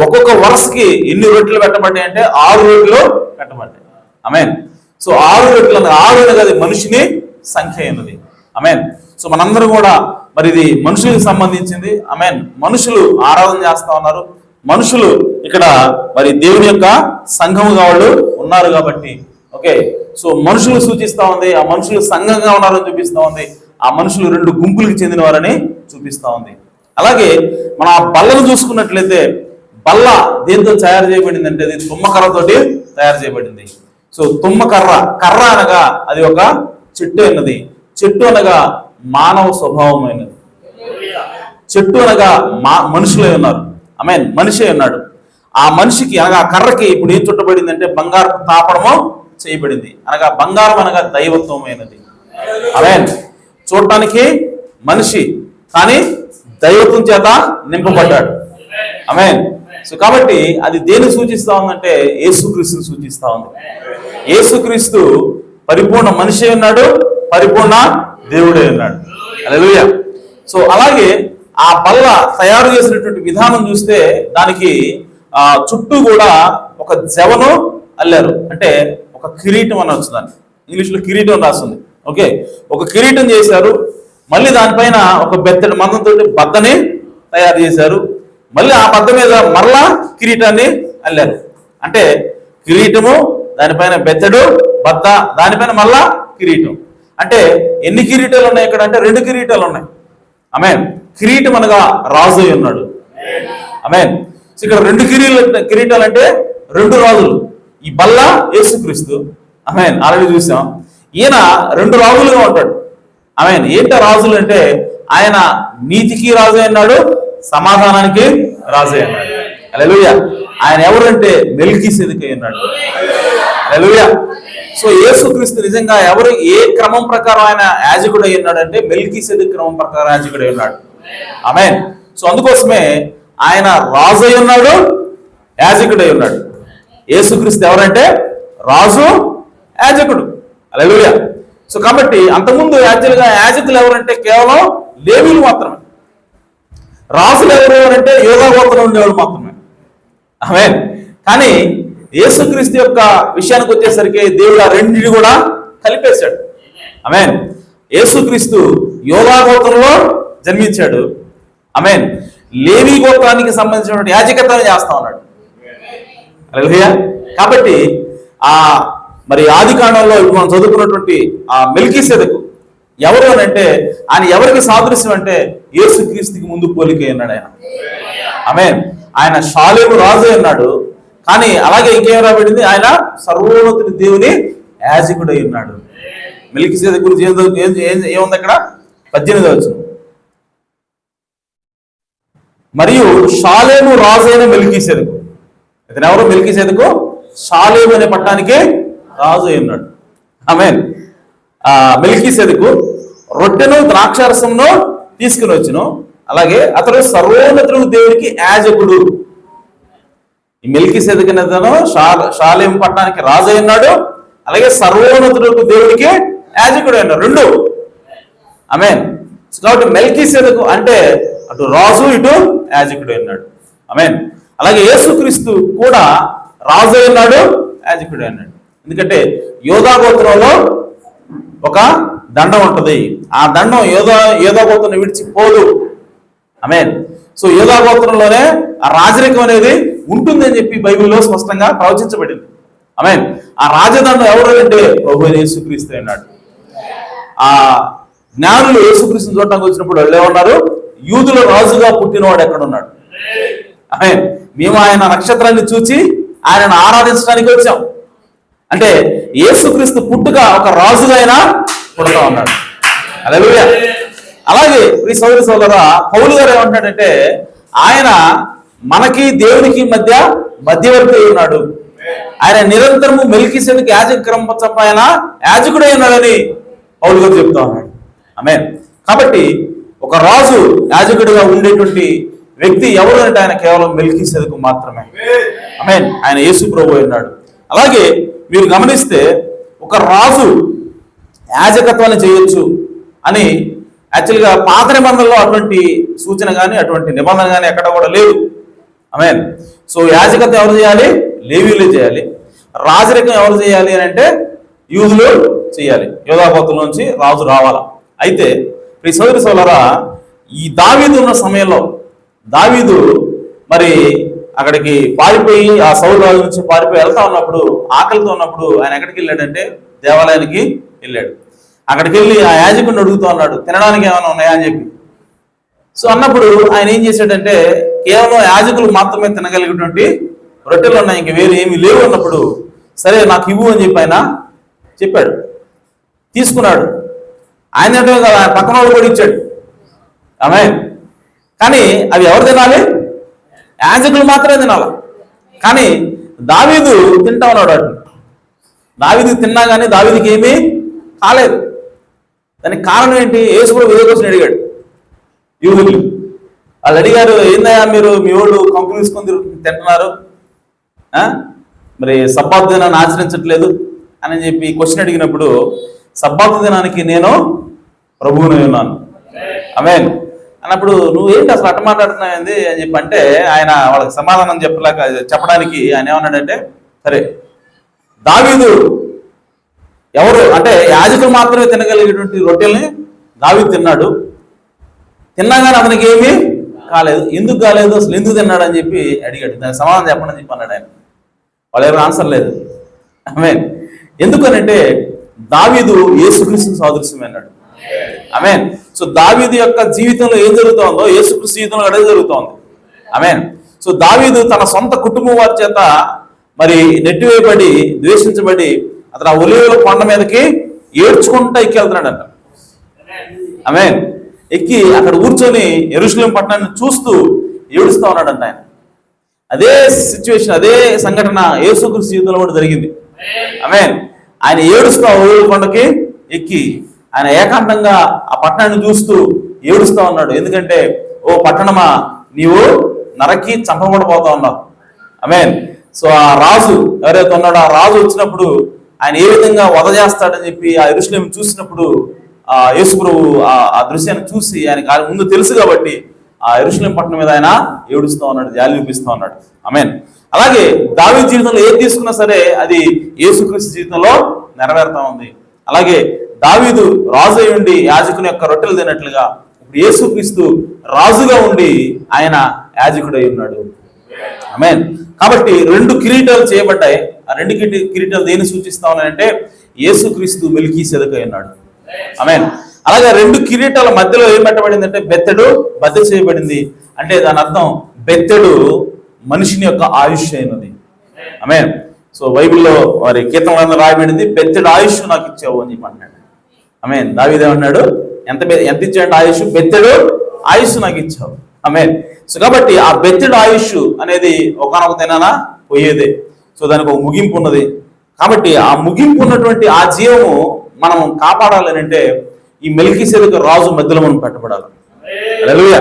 ఒక్కొక్క వరుసకి ఎన్ని రొట్టెలు పెట్టబడ్డాయి అంటే 6 రొట్టెలు పెట్టబడ్డాయి. ఆమేన్. సో 6 రొట్టెలు 6 అనేది అది మనిషిని సంఖ్య అయినది. ఆమేన్. సో మనందరం కూడా మరి ఇది మనుషులకు సంబంధించింది. ఆమేన్. మనుషులు ఆరాధన చేస్తా ఉన్నారు. మనుషులు ఇక్కడ మరి దేవుని యొక్క సంఘముగా వాళ్ళు ఉన్నారు కాబట్టి ఓకే. సో మనుషులు సూచిస్తా ఉంది, ఆ మనుషులు సంఘంగా ఉన్నారని చూపిస్తా ఉంది, ఆ మనుషులు 2 గుంపులకు చెందిన వారని చూపిస్తా ఉంది. అలాగే మన ఆ బల్లను చూసుకున్నట్లయితే బల్ల దేంతో తయారు చేయబడింది అంటే అది తుమ్మకర్రతోటి తయారు చేయబడింది. సో తుమ్మకర్ర, కర్ర అనగా అది ఒక చెట్టు అన్నది. చెట్టు అనగా మానవ స్వభావమైనది. చెట్టు అనగా మనుషులే ఉన్నారు. ఆమేన్. మనిషి ఉన్నాడు. ఆ మనిషికి అనగా కర్రకి ఇప్పుడు ఏం చుట్టబడింది అంటే బంగారు తాపడము చేయబడింది. అనగా బంగారం అనగా దైవత్వమైనది. ఆమేన్. చూడటానికి మనిషి కానీ దైవత్వం చేత నింపబడ్డాడు. ఆమేన్. సో కాబట్టి అది దేన్ని సూచిస్తా ఉందంటే యేసుక్రీస్తుని సూచిస్తా ఉంది. యేసుక్రీస్తు పరిపూర్ణ మనిషి ఉన్నాడు, పరిపూర్ణ దేవుడే ఉన్నాడు. హల్లెలూయా. సో అలాగే ఆ బల్ల తయారు చేసినటువంటి విధానం చూస్తే దానికి చుట్టూ కూడా ఒక జవను అల్లారు. అంటే ఒక కిరీటం అని వచ్చిందని ఇంగ్లీష్లో కిరీటం రాస్తుంది. ఓకే, ఒక కిరీటం చేశారు. మళ్ళీ దానిపైన ఒక బెత్తడి మందంతో బద్దని తయారు చేశారు. మళ్ళీ ఆ బద్ద మీద మరలా కిరీటాన్ని అల్లారు. అంటే కిరీటము, దానిపైన బెత్తడు, బద్ద, దానిపైన మళ్ళా కిరీటం. అంటే ఎన్ని కిరీటాలు ఉన్నాయి ఇక్కడ అంటే 2 కిరీటాలు ఉన్నాయి. ఆమేన్. కిరీటం అనగా రాజు అయి ఉన్నాడు. ఆమేన్. ఇక్కడ 2 కిరీటాలు అంటే 2 రాజులు. ఈ బల్ల యేసుక్రీస్తు. ఆమేన్. ఆల్రెడీ చూసాం. ఈయన 2 రాజులుగా ఉంటాడు. ఆమేన్. ఏంట రాజులు అంటే ఆయన నీతికి రాజు అన్నాడు, సమాధానానికి రాజు అన్నాడు. హల్లెలూయా. ఆయన ఎవరంటే మెల్కీసెదెకు అన్నాడు. హల్లెలూయా. సో యేసుక్రీస్తు నిజంగా ఏ క్రమం ప్రకారం ఆయన యాజకుడు అయి ఉన్నాడు అంటే మెల్కీసెదెకు క్రమం ప్రకారం యాజకుడు అయి ఉన్నాడు. ఆమేన్. సో అందుకోసమే ఆయన రాజు అయి ఉన్నాడు, యాజకుడు అయి ఉన్నాడు. యేసుక్రీస్తు ఎవరంటే రాజు, యాజకుడు. హల్లెలూయా. సో కాబట్టి అంతకుముందు యాజకులు ఎవరంటే కేవలం లేవీలు మాత్రమే. రాజులు ఎవరు అంటే యోధా గోత్రం ఉండేవాళ్ళు మాత్రమే. ఆమేన్. కానీ యేసుక్రీస్తు యొక్క విషయానికి వచ్చేసరికి దేవుడు ఆ రెండింటిని కూడా కలిపేశాడు. ఆమేన్. యేసుక్రీస్తు యోధా గోత్రంలో జన్మించాడు. ఆమేన్. లేవీ గోత్రానికి సంబంధించినటువంటి యాజకత్వాన్ని చేస్తా ఉన్నాడు. హల్లెలూయా. కాబట్టి మరి ఆది కాండంలో ఇప్పుడు మనం చదువుకున్నటువంటి ఆ మెల్కీసెదెకు ఎవరు అని అంటే ఆయన ఎవరికి సాదృశ్యం అంటే యేసుక్రీస్తుకి ముందు పోలిక అన్నాడు ఆయన. ఆమేన్. ఆయన షాలేము రాజు అన్నాడు. కానీ అలాగే ఇంకేం రాబడింది, ఆయన సర్వోన్నతుడి దేవుని యాజకుడై ఉన్నాడు. మెల్కీసెదెకు గురించి ఏముంది అక్కడ 18వ వచనం. మరియు షాలేము రాజు అయిన మెల్కీసెదెకు. ఇతను ఎవరు? మెల్కీసెదెకు షాలేము అనే పట్టణానికి రాజు అయి ఉన్నాడు. ఆమేన్. మెల్కీసెదెకు రొట్టెను ద్రాక్షారసంను తీసుకుని వచ్చును. అలాగే అతడు సర్వోన్నతుడు దేవునికి యాజకుడు. ఈ మెల్కీసెదెకు అతను షాలేము పట్టణానికి రాజు అయి ఉన్నాడు, అలాగే సర్వోన్నతుడు దేవునికి యాజకుడు అయి ఉన్నాడు. 2. ఆమేన్. కాబట్టి మెల్కీసెదెకు అంటే అటు రాజు, ఇటు యాజకుడు అయి ఉన్నాడు. ఆమేన్. అలాగే యేసుక్రీస్తు కూడా రాజు అయి ఉన్నాడు, యాజకుడు అయి ఉన్నాడు. ఎందుకంటే యోధా గోత్రంలో ఒక దండం ఉంటుంది. ఆ దండం యోధా గోత్రం విడిచిపోదు. ఆమేన్. సో యోధా గోత్రంలోనే ఆ రాజరికం అనేది ఉంటుంది అని చెప్పి బైబిల్లో స్పష్టంగా ప్రవచించబడింది. ఆమేన్. ఆ రాజదండం ఎవరు అంటే ప్రభు యేసుక్రీస్తు అన్నాడు. ఆ జ్ఞానులు యేసుక్రీస్తుని చూడటానికి వచ్చినప్పుడు వాళ్ళు ఏమన్నారు? యూదుల రాజుగా పుట్టినవాడు ఎక్కడున్నాడు? ఆమేన్. మేము ఆయన నక్షత్రాన్ని చూచి ఆయనను ఆరాధించడానికి వచ్చాం అంటే యేసుక్రీస్తు పుట్టుక ఒక రాజుగా ఆయన పుడతా ఉన్నాడు. హల్లెలూయా. అలాగే ఈ సోదరి సోదర పౌలు గారు ఏమంటాడంటే ఆయన మనకి దేవునికి మధ్యవర్తి అయి ఉన్నాడు. ఆయన నిరంతరము మెల్కీసెదెకు యాజక క్రమం తప్ప ఆయన యాజకుడై ఉన్నాడని పౌలు గారు చెప్తా ఉన్నాడు. ఆమేన్. కాబట్టి ఒక రాజు యాజకుడిగా ఉండేటువంటి వ్యక్తి ఎవరు అంటే ఆయన కేవలం మెల్కీసెదెకు మాత్రమే. ఆమేన్. ఆయన యేసు ప్రభువు ఉన్నాడు. అలాగే మీరు గమనిస్తే ఒక రాజు యాజకత్వాన్ని చేయొచ్చు అని యాక్చువల్గా పాత నిబంధనలో అటువంటి సూచన కానీ అటువంటి నిబంధన కానీ ఎక్కడ కూడా లేదు. ఆమేన్. సో యాజకత్వం ఎవరు చేయాలి? లేవీయులు చేయాలి. రాజరికం ఎవరు చేయాలి అని అంటే యూదులు చేయాలి. యోధాగోత్రంలోంచి రాజు రావాలా. అయితే ఈ సోదరి సోదరా, ఈ దావీదు ఉన్న సమయంలో దావీదు మరి అక్కడికి పారిపోయి ఆ సౌలు రాజు నుంచి పారిపోయి వెళ్తా ఉన్నప్పుడు, ఆకలితో ఉన్నప్పుడు ఆయన ఎక్కడికి వెళ్ళాడంటే దేవాలయానికి వెళ్ళాడు. అక్కడికి వెళ్ళి ఆ యాజకుడిని అడుగుతూ ఉన్నాడు, తినడానికి ఏమైనా ఉన్నాయా అని చెప్పి. సో అన్నప్పుడు ఆయన ఏం చేశాడంటే, కేవలం యాజకులు మాత్రమే తినగలిగేటువంటి రొట్టెలు ఉన్నాయి, ఇంక వేరు ఏమీ లేవు అన్నప్పుడు, సరే నాకు ఇవ్వు అని చెప్పి ఆయన చెప్పాడు. తీసుకున్నాడు. ఆయన అంటే కదా పక్కన వాళ్ళు కూడా ఇచ్చాడు. ఆమేన్. కానీ అవి ఎవరు తినాలి? యాజకులు మాత్రమే తినాలి. కానీ దావీదు తింటా ఉన్నాడు. వాటిని దావీదు తిన్నా కానీ దావీదుకి ఏమీ కాలేదు. దానికి కారణం ఏంటి? యేసు కూడా విధి కోసం అడిగాడు. యూదులు వాళ్ళు అడిగారు, ఏందయ్యా మీరు మీ వాళ్ళు కంకులు తీసుకొని తింటున్నారు, మరి సబ్బాతు దినాన్ని ఆచరించట్లేదు అని చెప్పి క్వశ్చన్ అడిగినప్పుడు, సబ్బాతు దినానికి నేను ప్రభువునై ఉన్నాను. ఆమేన్ అన్నప్పుడు నువ్వేంటి అసలు అట్ట మాట్లాడుతున్నాయింది అని చెప్పి అంటే, ఆయన వాళ్ళకి సమాధానం చెప్పడానికి ఆయన ఏమన్నాడంటే, సరే దావీదు ఎవరు అంటే యాజకులు మాత్రమే తినగలిగేటువంటి రొట్టెల్ని దావీదు తిన్నాడు. తిన్నా కానీ అతనికి ఏమీ కాలేదు. ఎందుకు కాలేదు, అసలు ఎందుకు తిన్నాడు అని చెప్పి అడిగాడు. దానికి సమాధానం చెప్పండి అని చెప్పి అన్నాడు ఆయన. వాళ్ళు ఎవరు ఆన్సర్ లేదు. ఆమేన్. ఎందుకనంటే దావీదు యేసుక్రీస్తు సాదృశ్యమే అన్నాడు. ఆమేన్. సో దావీదు యొక్క జీవితంలో ఏం జరుగుతుందో యేసుక్రీస్తు జీవితంలో అదే జరుగుతోంది. ఆమేన్. సో దావీదు తన సొంత కుటుంబం వారి చేత మరి నెట్టివేయబడి ద్వేషించబడి అతను ఆ ఒలీవల కొండ మీదకి ఏడ్చుకుంటా ఎక్కి వెళ్తున్నాడంట. ఆమేన్. ఎక్కి అక్కడ కూర్చొని యెరూషలేము పట్టణాన్ని చూస్తూ ఏడుస్తూ ఉన్నాడంట ఆయన. అదే సిచ్యువేషన్, అదే సంఘటన యేసుక్రీస్తు జీవితంలో కూడా జరిగింది. ఆమేన్. ఆయన ఏడుస్తూ ఒలీవల కొండకి ఎక్కి ఆయన ఏకాంతంగా ఆ పట్టణాన్ని చూస్తూ ఏడుస్తూ ఉన్నాడు. ఎందుకంటే, ఓ పట్టణమా, నీవు నరకి చంపబడిపోతా ఉన్నావు. ఆమేన్. సో ఆ రాజు ఎవరైతే ఉన్నాడో ఆ రాజు వచ్చినప్పుడు ఆయన ఏ విధంగా వధ చేస్తాడని చెప్పి ఆ యెరూషలేము చూసినప్పుడు ఆ యేసు ప్రభువు ఆ దృశ్యాన్ని చూసి ఆయన ముందు తెలుసు కాబట్టి ఆ యెరూషలేము పట్టణం మీద ఆయన ఏడుస్తూ ఉన్నాడు, జాలి చూపిస్తూ ఉన్నాడు. ఆమేన్. అలాగే దావీదు జీవితంలో ఏది తీసుకున్నా సరే అది యేసుక్రీస్తు జీవితంలో నెరవేరుతా ఉంది. అలాగే దావీదు రాజు అయి ఉండి యాజకుని యొక్క రొట్టెలు తిన్నట్లుగా ఇప్పుడు యేసుక్రీస్తు రాజుగా ఉండి ఆయన యాజకుడై ఉన్నాడు. ఆమేన్. కాబట్టి 2 కిరీటాలు చేయబడ్డాయి. ఆ 2 కిరీటాలు దేన్ని సూచిస్తా ఉన్నాయంటే యేసుక్రీస్తు మెల్కీసెదెకు ఉన్నాడు. ఆమేన్. అలాగే 2 కిరీటాల మధ్యలో ఏం పెట్టబడింది అంటే బెత్తెడు బద్ద చేయబడింది. అంటే దాని అర్థం బెత్తెడు మనిషిని యొక్క ఆయుష్ అయినది. ఆమేన్. సో బైబిల్లో వారి కీర్తనలో రాయబడింది, బెత్తెడు ఆయుష్ నాకు ఇచ్చావు అని చెప్పి అన్నాడు. ఆమేన్. దావీదు ఏమన్నాడు? ఎంత ఇచ్చాడు ఆయుష్? బెత్తెడు ఆయుష్ నాకు ఇచ్చావు. ఆమేన్. సో కాబట్టి ఆ బెత్తెడు ఆయుష్ అనేది ఒకనొక దినాన పోయేదే. సో దానికి ఒక ముగింపు ఉన్నది. కాబట్టి ఆ ముగింపు ఉన్నటువంటి ఆ జీవము మనం కాపాడాలని అంటే ఈ మెల్కీసెదెకు రాజు మధ్యలో మనం పెట్టబడాలి. హల్లెలూయా.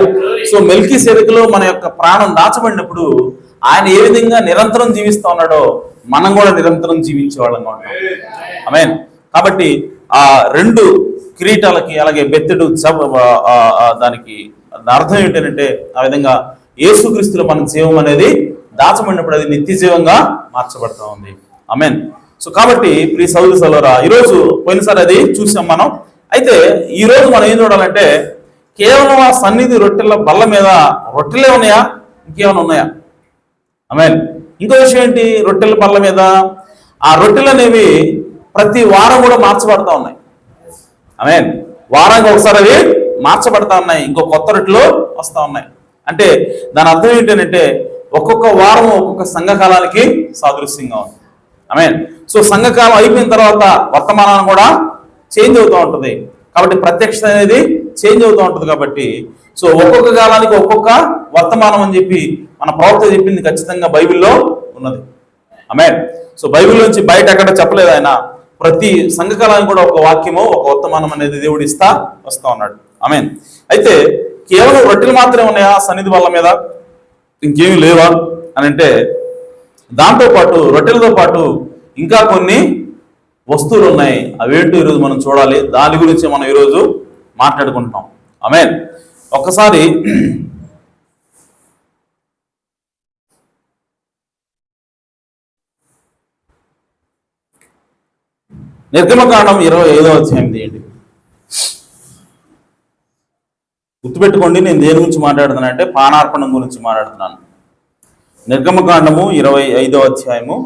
సో మెల్కీసెదెకులో మన యొక్క ప్రాణం దాచబడినప్పుడు ఆయన ఏ విధంగా నిరంతరం జీవిస్తా ఉన్నాడో మనం కూడా నిరంతరం జీవించే వాళ్ళంగా ఉంటాం. ఆమేన్. కాబట్టి ఆ 2 కిరీటాలకి అలాగే బెత్తెడు దానికి అర్థం ఏంటంటే ఆ విధంగా యేసుక్రీస్తులో మన జీవం అనేది దాచబడినప్పుడు అది నిత్య జీవంగా మార్చబడతా ఉంది. ఆమేన్. సో కాబట్టి ప్రియ సహోదరి సహోదరులారా, ఈరోజు పోయినసారి అది చూసాం మనం. అయితే ఈ రోజు మనం ఏం చూడాలంటే కేవలం ఆ సన్నిధి రొట్టెల బల్ల మీద రొట్టెలే ఉన్నాయా, ఇంకేమైనా ఉన్నాయా? ఆమేన్. ఇంకో విషయం ఏంటి? రొట్టెల బల్ల మీద ఆ రొట్టెలు అనేవి ప్రతి వారం కూడా మార్చబడతా ఉన్నాయి. ఆమేన్. వారానికి ఒకసారి అవి మార్చబడతా ఉన్నాయి, ఇంకో కొత్త రొట్టెలు వస్తూ ఉన్నాయి. అంటే దాని అర్థం ఏంటంటే ఒక్కొక్క వారం ఒక్కొక్క సంఘకాలానికి సాదృశ్యంగా ఉంది. ఆమేన్. సో సంఘకాలం అయిపోయిన తర్వాత వర్తమానం కూడా చేంజ్ అవుతూ ఉంటుంది. కాబట్టి ప్రత్యక్షత అనేది చేంజ్ అవుతూ ఉంటుంది. కాబట్టి సో ఒక్కొక్క కాలానికి ఒక్కొక్క వర్తమానం అని చెప్పి మన ప్రవక్త చెప్పింది ఖచ్చితంగా బైబిల్లో ఉన్నది. ఆమేన్. సో బైబిల్ నుంచి బయట ఎక్కడ చెప్పలేదు ఆయన. ప్రతి సంఘకాలానికి కూడా ఒక వాక్యము ఒక వర్తమానం అనేది దేవుడు వస్తా ఉన్నాడు. ఆమేన్. అయితే కేవలం రొట్టెలు మాత్రమే ఉన్నాయా సన్నిధి బల్ల మీద, ఇంకేమీ లేవా అని అంటే దాంతో పాటు రొట్టెలతో పాటు ఇంకా కొన్ని వస్తువులు ఉన్నాయి. అవేంటో ఈరోజు మనం చూడాలి. దాని గురించి మనం ఈరోజు మాట్లాడుకుంటున్నాం. ఆమేన్. ఒక్కసారి నిర్గమకాండం 25వ అధ్యాయం తీయండి. గుర్తుపెట్టుకోండి, నేను దేని గురించి మాట్లాడుతున్నానంటే పానార్పణం గురించి మాట్లాడుతున్నాను. నిర్గమకాండము 25వ అధ్యాయము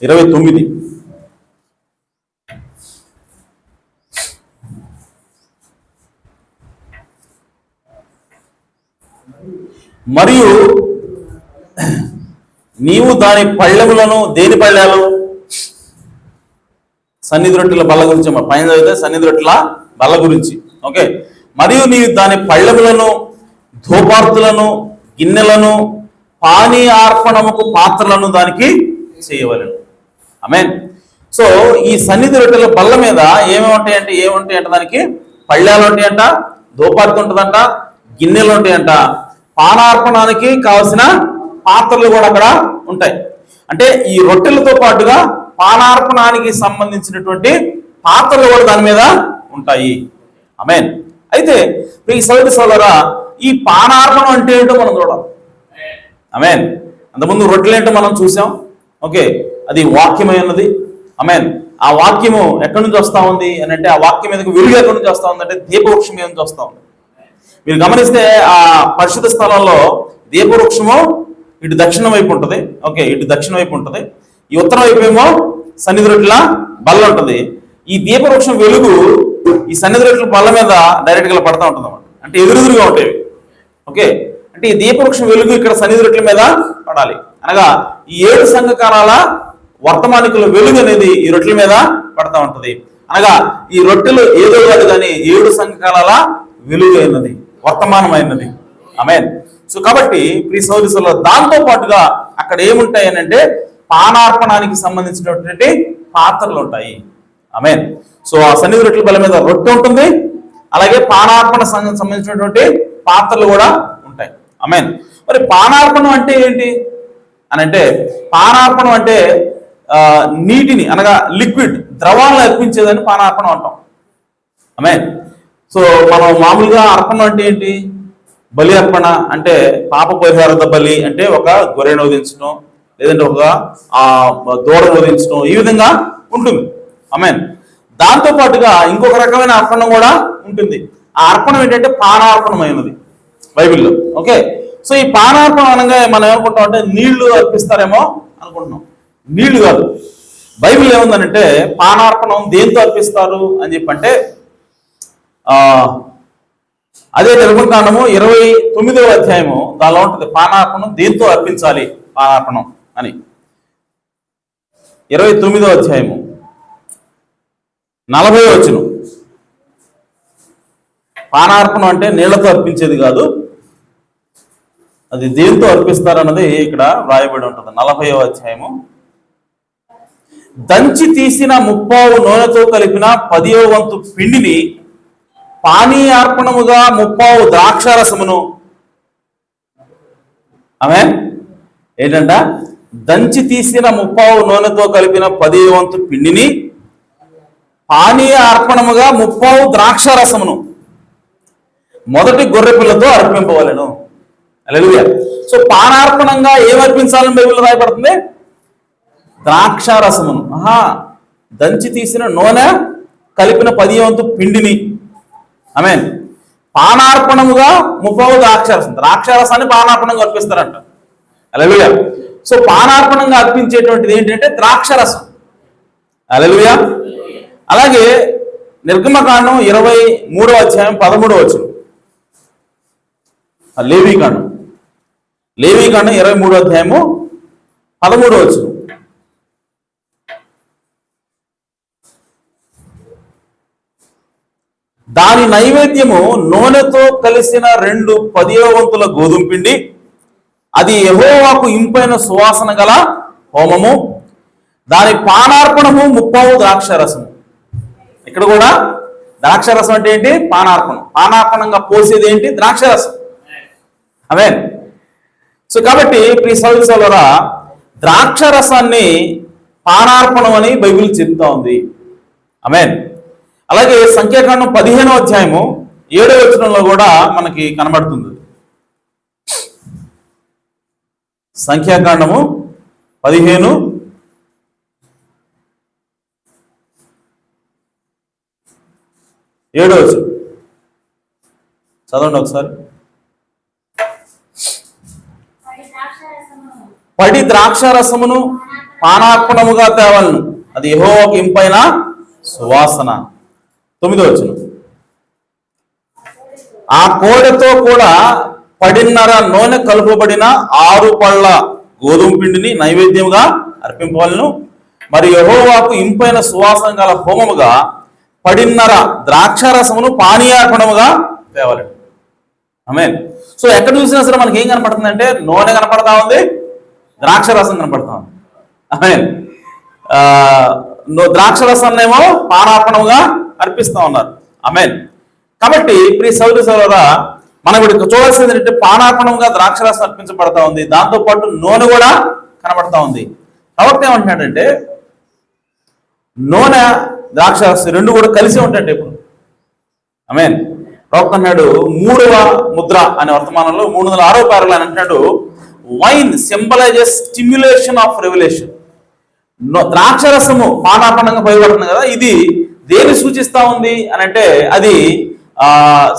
29. మరియు నీవు దాని పళ్ళెములను, దేని పళ్ళాలు? సన్నిధి రొట్టెల బల్ల గురించి, పైన చదివితే సన్నిధి రొట్టెల బల్ల గురించి. ఓకే. మరియు నీవు దాని పళ్ళెములను, ధూపార్తులను, గిన్నెలను, పానీయార్పణముకు పాత్రలను దానికి చేయవలెను. ఆమేన్. సో ఈ సన్నిధి రొట్టెల బల్ల మీద ఏముంటాయంటే దానికి పళ్ళాలు ఉంటాయంట, ధూపార్తి ఉంటుందంట, గిన్నెలు ఉంటాయంట, పానార్పణానికి కావలసిన పాత్రలు కూడా అక్కడ ఉంటాయి. అంటే ఈ రొట్టెలతో పాటుగా పానార్పణానికి సంబంధించినటువంటి పాత్రలు కూడా దాని మీద ఉంటాయి. ఆమేన్. అయితే ఈ సోదరా, ఈ పానార్పణం అంటే ఏంటో మనం చూడాలి. ఆమేన్. అంతకుముందు రొట్టెలు ఏంటో మనం చూసాం. ఓకే, అది వాక్యమై ఉన్నది. ఆమేన్. ఆ వాక్యము ఎక్కడి నుంచి వస్తా ఉంది అని అంటే, ఆ వాక్యం మీదకి వెలుగు ఎక్కడి నుంచి వస్తా ఉంది అంటే దీపవృక్షం మీద నుంచి వస్తా ఉంది. మీరు గమనిస్తే ఆ పరిశుద్ధ స్థలంలో దీపవృక్షము ఇటు దక్షిణం వైపు ఉంటుంది. ఓకే, ఇటు దక్షిణ వైపు ఉంటుంది. ఈ ఉత్తరం వైపు ఏమో సన్నిధి రొట్టెల బల్ల ఉంటుంది. ఈ దీపవృక్షం వెలుగు ఈ సన్నిధి రొట్టెల బల్ల మీద డైరెక్ట్గా పడతా ఉంటుంది అన్నమాట. అంటే ఎదురుగా ఉంటాయి. ఓకే, అంటే ఈ దీపవృక్షం వెలుగు ఇక్కడ సన్నిధి రొట్టెల మీద పడాలి. అనగా ఈ 7 సంఘకాలాల వర్తమానికుల వెలుగు అనేది ఈ రొట్టెల మీద పడతా ఉంటుంది. అనగా ఈ రొట్టెలు ఏదో కాదు కానీ 7 సంఘకాలాల వెలుగు అయినది, వర్తమానమైనది. ఆమేన్. సో కాబట్టి ప్రియ సహోదరులారా, దాంతో పాటుగా అక్కడ ఏముంటాయి అని అంటే పానార్పణానికి సంబంధించినటువంటి పాత్రలు ఉంటాయి. ఆమేన్. సో ఆ సన్నిధి రొట్టెల బల్ల మీద రొట్టె ఉంటుంది, అలాగే పానార్పణ సంబంధించినటువంటి పాత్రలు కూడా ఉంటాయి. ఆమేన్. మరి పానార్పణం అంటే ఏంటి అని అంటే, పానార్పణం అంటే నీటిని అనగా లిక్విడ్ ద్రవాలను అర్పించేదని పానార్పణం అంటాం. ఆమేన్. సో మనం మామూలుగా అర్పణ అంటే ఏంటి? బలి అర్పణ అంటే పాప పరిహారార్థ బలి అంటే ఒక గొర్రెను వధించడం, లేదంటే ఒక దూడను వధించడం, ఈ విధంగా ఉంటుంది. ఆమేన్. దాంతో పాటుగా ఇంకొక రకమైన అర్పణం కూడా ఉంటుంది. ఆ అర్పణం ఏంటంటే పానార్పణమైనది బైబిల్లో. ఓకే. సో ఈ పానార్పణం అనగా మనం ఏమనుకుంటాం అంటే నీళ్లు అర్పిస్తారేమో అనుకుంటున్నాం. నీళ్లు కాదు. బైబిల్ ఏముందనంటే పానార్పణం దేంతో అర్పిస్తారు అని చెప్పంటే, అదే నిర్గమకాండము 29వ అధ్యాయము దానిలో ఉంటుంది పానార్పణం దేంతో అర్పించాలి పానార్పణం అని. 29వ అధ్యాయము 40వ వచనం. పానార్పణం అంటే నీళ్లతో అర్పించేది కాదు, అది దేంతో అర్పిస్తారన్నది ఇక్కడ వ్రాయబడి ఉంటుంది. 40వ అధ్యాయము. దంచి తీసిన 30 నూనెతో కలిపిన 10వ వంతు పిండిని పానీయార్పణముగా 30 ద్రాక్షారసమును. ఆమేన్. ఏంటంట? దంచి తీసిన 30 నూనెతో కలిపిన 10వ వంతు పిండిని పానీయ అర్పణముగా 30 ద్రాక్షారసమును మొదటి గొర్రె పిల్లతో అర్పింపవలెను. హల్లెలూయా. సో పానార్పణంగా ఏమర్పించాలని బైబిల్లో రాయబడుతుంది? ద్రాక్షారసమును. దంచి తీసిన నూనె కలిపిన 10వ వంతు పిండిని. ఆమేన్. పానార్పణముగా 30 ద్రాక్షారసం. ద్రాక్షారసాన్ని పానార్పణంగా అర్పిస్తారంట. హల్లెలూయా. సో పానార్పణంగా అర్పించేటువంటిది ఏంటంటే ద్రాక్షారసం. హల్లెలూయా. అలాగే నిర్గమకాండం 23వ అధ్యాయం 13వ వచనం. లేవీకాండం 23వ అధ్యాయము 13వ వచనం. దాని నైవేద్యము నూనెతో కలిసిన 2 10వ వంతుల గోధుమ పిండి, అది యెహోవాకు ఇంపైన సువాసన గల హోమము. దాని పానార్పణము 30 ద్రాక్షారసము. ఇక్కడ కూడా ద్రాక్షారసం అంటే ఏంటి? పానార్పణం. పానార్పణంగా పోసేది ఏంటి? ద్రాక్షారసం. ఆమేన్. సో కాబట్టి ప్రియ సహోదరి సహోదరులారా, ద్రాక్ష రసాన్ని పానార్పణం అని బైబిల్ చెప్తా ఉంది. ఆమేన్. అలాగే సంఖ్యాకాండం 15వ అధ్యాయము 7వ వచనంలో కూడా మనకి కనబడుతుంది. సంఖ్యాకాండము 15 7వ వచనం చదవండి ఒకసారి. పడి ద్రాక్షారసమును పానార్పణముగా తేవలను, అది యెహోవాకు ఇంపైన సువాసన. 9వ వచనం. ఆ కోడెతో కూడా పడిన్నర నూనె కలుపబడిన 6 పళ్ళ గోధుమ పిండిని నైవేద్యముగా అర్పింపవలను. మరి యెహోవాకు ఇంపైన సువాసన గల హోమముగా పడిన్నర ద్రాక్షారసమును పానీయార్పణముగా తేవలను. ఆమేన్. సో ఎక్కడ చూసినా సరే మనకి ఏం కనపడుతుంది అంటే నూనె కనపడతా ఉంది, ద్రాక్షరసం కనపడతా ఉంది. ఆమేన్. ద్రాక్షరసాన్నేమో పానార్పణముగా అర్పిస్తా ఉన్నారు. ఆమేన్. కాబట్టి ప్రియ సహోదరి సహోదరులారా, మనం ఇప్పుడు చూడాల్సింది ఏంటంటే పానార్పణంగా ద్రాక్షరసం అర్పించబడతా ఉంది, దాంతో పాటు నూనె కూడా కనబడతా ఉంది. కాబట్టి ఏమంటున్నాడంటే నూనె ద్రాక్షరసం రెండు కూడా కలిసి ఉంటాయంటే ఇప్పుడు. ఆమేన్. ప్రవక్త అన్నాడు 3వ ముద్ర అనే వర్తమానంలో 306వ పేరాలో ఆయన అంటున్నాడు, wine symbolises stimulation of revelation. ద్రాక్షరసము పానార్పణంగా బయలుపడుతుంది కదా, ఇది దేన్ని సూచిస్తా ఉంది అని అంటే అది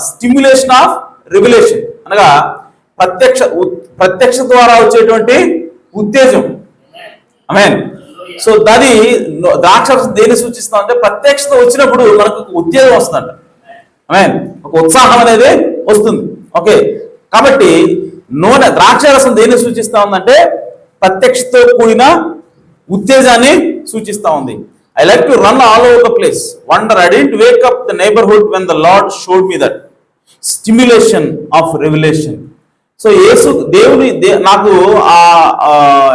స్టిమ్యులేషన్ ఆఫ్ రెవల్యూషన్, అనగా ప్రత్యక్ష ద్వారా వచ్చేటువంటి ఉత్తేజం. ఆమేన్. సో దాని ద్రాక్షరసం దేన్ని సూచిస్తా అంటే ప్రత్యక్షత వచ్చినప్పుడు మనకు ఉత్తేజం వస్తుందంట. ఆమేన్. ఒక ఉత్సాహం అనేది వస్తుంది. ఓకే, కాబట్టి నూనె ద్రాక్షరసం దేన్ని సూచిస్తా ఉందంటే ప్రత్యక్షతో కూడిన ఉత్తేజాన్ని సూచిస్తా ఉంది. I like to run all over the place. Wonder I didn't wake up the neighborhood when the Lord showed me that stimulation of revelation. So Yesu దేవుని నాకు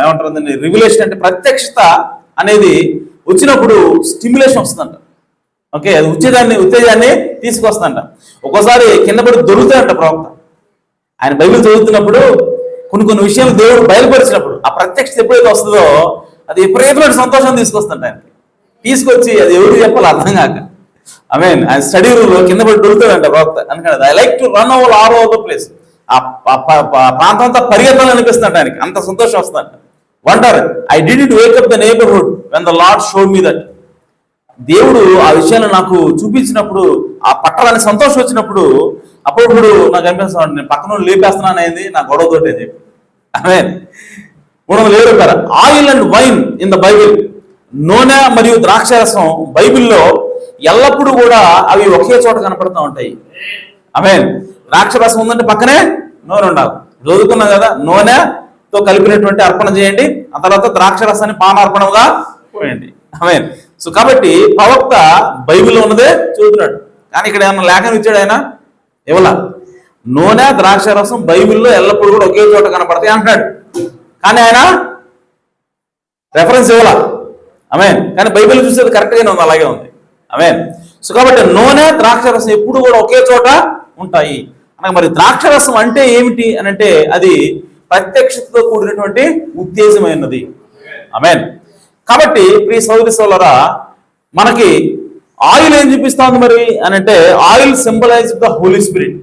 ఏమంటారు రివల్యూషన్ అంటే ప్రత్యక్షత అనేది వచ్చినప్పుడు స్టిమ్యులేషన్ వస్తుందంట. ఓకే, అది ఉత్తేజాన్ని తీసుకొస్తుందంట. ఒక్కోసారి కింద పడి దొరుకుతాయంట ప్రవక్త. ఆయన బైబిల్ చదువుతున్నప్పుడు కొన్ని విషయాలు దేవుడు బయలుపరిచినప్పుడు ఆ ప్రత్యక్షత ఎప్పుడైతే వస్తుందో అది విపరీతమైన సంతోషం తీసుకొస్తుంట. ఆయనకి తీసుకొచ్చి అది ఎవరికి చెప్పాలి అర్థం కాక. ఆమేన్. ఆయన స్టడీ రూమ్ లో కింద పడి దొరుకుతాడంట ప్రవక్త. అందుకని I like to run over all over the place. ఆ ప్రాంతం అంతా పరిగెత్తాలని అనిపిస్తుందంట ఆయనకి, అంత సంతోషం వస్తుందంట. Wonder I didn't wake up the neighbourhood when the lord showed me that. దేవుడు ఆ విషయాన్ని నాకు చూపించినప్పుడు, ఆ పట్టాలని సంతోషం వచ్చినప్పుడు అప్పుడు నాకు అనిపిస్తాను నేను పక్కన లేపేస్తున్నాను అయింది నా గొడవతోటి అని చెప్పి. ఆమేన్. 307 oil and wine in the Bible. నూనె మరియు ద్రాక్షరసం బైబిల్లో ఎల్లప్పుడూ కూడా అవి ఒకే చోట కనపడుతూ ఉంటాయి. ఆమేన్. ద్రాక్షరసం ఉందంటే పక్కనే నూనె ఉండాలి. చదువుకున్నాం కదా, నూనెతో కలిపినటువంటి అర్పణ చేయండి, ఆ తర్వాత ద్రాక్షరసాన్ని పానార్పణగా పోయండి. ఆమేన్. సో కాబట్టి ప్రవక్త బైబిల్లో ఉన్నదే చదువుతున్నాడు, కానీ ఇక్కడ ఏమన్నా లేఖనం ఇచ్చాడు ఆయన? ఇవ్వలా. నూనె ద్రాక్షరసం బైబిల్లో ఎల్లప్పుడూ కూడా ఒకే చోట కనపడతాయి అంటున్నాడు, కానీ ఆయన రెఫరెన్స్ ఇవ్వాల. ఆమేన్. కానీ బైబిల్ చూసేది కరెక్ట్గానే ఉంది, అలాగే ఉంది. ఆమేన్. సో కాబట్టి నూనె ద్రాక్షరసం ఎప్పుడు కూడా ఒకే చోట ఉంటాయి. అనగా మరి ద్రాక్షరసం అంటే ఏమిటి అని అంటే అది ప్రత్యక్షతతో కూడినటువంటి ఉత్తేజమైనది. ఆమేన్. కాబట్టి ప్రియ సహోదరి సహోదరులారా, మనకి ఆయిల్ ఏం చూపిస్తా ఉంది మరి అని అంటే oil symbolise the Holy Spirit,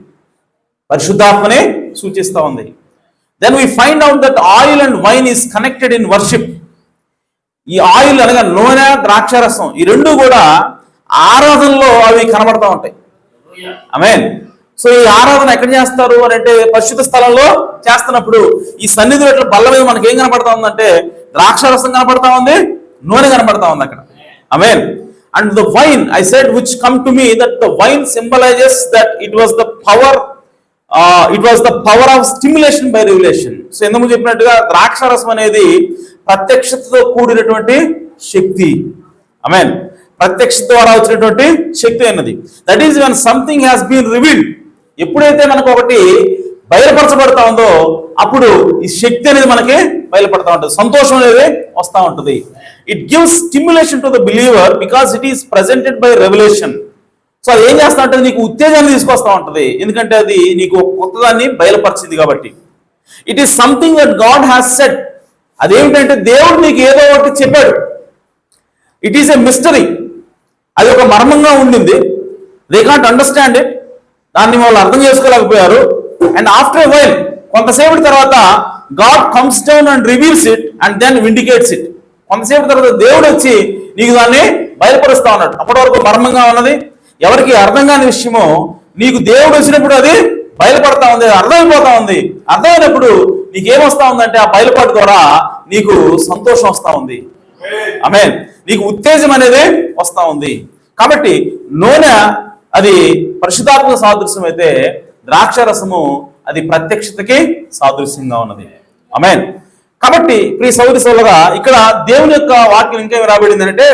పరిశుద్ధాత్మనే సూచిస్తా ఉంది. Then we find out that oil and wine is connected in worship. ఈ ఆయిల్ అనగా నూనె ద్రాక్షరసం ఈ రెండు కూడా ఆరాధనలో అవి కనబడతా ఉంటాయి. ఆమేన్. సో ఈ ఆరాధన ఎక్కడ చేస్తారు అని అంటే పరిశుద్ధ స్థలంలో చేస్తున్నప్పుడు ఈ సన్నిధి ఎట్లా బల్ల మీద మనకి ఏం కనపడతా ఉందంటే ద్రాక్షరసం కనపడతా ఉంది, నూనె కనపడతా ఉంది అక్కడ. Amen. And the wine I said which come to me that the wine symbolises that it was the power of stimulation by revelation. So ఎందుకు చెప్పినట్టుగా ద్రాక్షరసం అనేది ప్రత్యక్షతతో కూడినటువంటి శక్తి. ఆమేన్. ప్రత్యక్షత ద్వారా వచ్చినటువంటి శక్తి అన్నది. That is when something has been revealed. ఎప్పుడైతే మనకు ఒకటి బయలుపరచబడతా ఉందో అప్పుడు ఈ శక్తి అనేది మనకి బయలుపడతా ఉంటుంది, సంతోషం అనేది వస్తూ ఉంటుంది. It gives stimulation to the believer because it is presented by revelation. So అది ఏం చేస్తా ఉంటుంది, నీకు ఉత్తేజాన్ని తీసుకొస్తా ఉంటుంది, ఎందుకంటే అది నీకు కొత్తదాన్ని బయలుపరిచింది కాబట్టి. It is something that God has said. అదేమిటంటే దేవుడు నీకు ఏదో ఒకటి చెప్పాడు. It is a mystery. అది ఒక మర్మంగా ఉండింది. They can't understand it. దాన్ని వాళ్ళు అర్థం చేసుకోలేకపోయారు. అండ్ ఆఫ్టర్ ఎ వైల్, కొంతసేపటి తర్వాత God comes down and reveals it and then vindicates it. కొంతసేపటి తర్వాత దేవుడు వచ్చి నీకు దాన్ని బయలుపరుస్తా ఉన్నాడు. అప్పటి వరకు మర్మంగా ఉన్నది, ఎవరికి అర్థం కాని విషయము నీకు దేవుడు వచ్చినప్పుడు అది బయలుపడతా ఉంది, అర్థమైపోతా ఉంది. అర్థమైనప్పుడు నీకేమొస్తా ఉందంటే ఆ బయలుపాటు ద్వారా నీకు సంతోషం వస్తా ఉంది. ఆమేన్. నీకు ఉత్తేజం అనేది వస్తా ఉంది. కాబట్టి నూనె అది పరిశుద్ధాత్మ సాదృశ్యం అయితే ద్రాక్షరసము అది ప్రత్యక్షతకి సాదృశ్యంగా ఉన్నది. ఆమేన్. కాబట్టి ప్రియ సహోదరి సోదరులారా, ఇక్కడ దేవుని యొక్క వాక్యం ఇంకేమి రాబడింది అంటే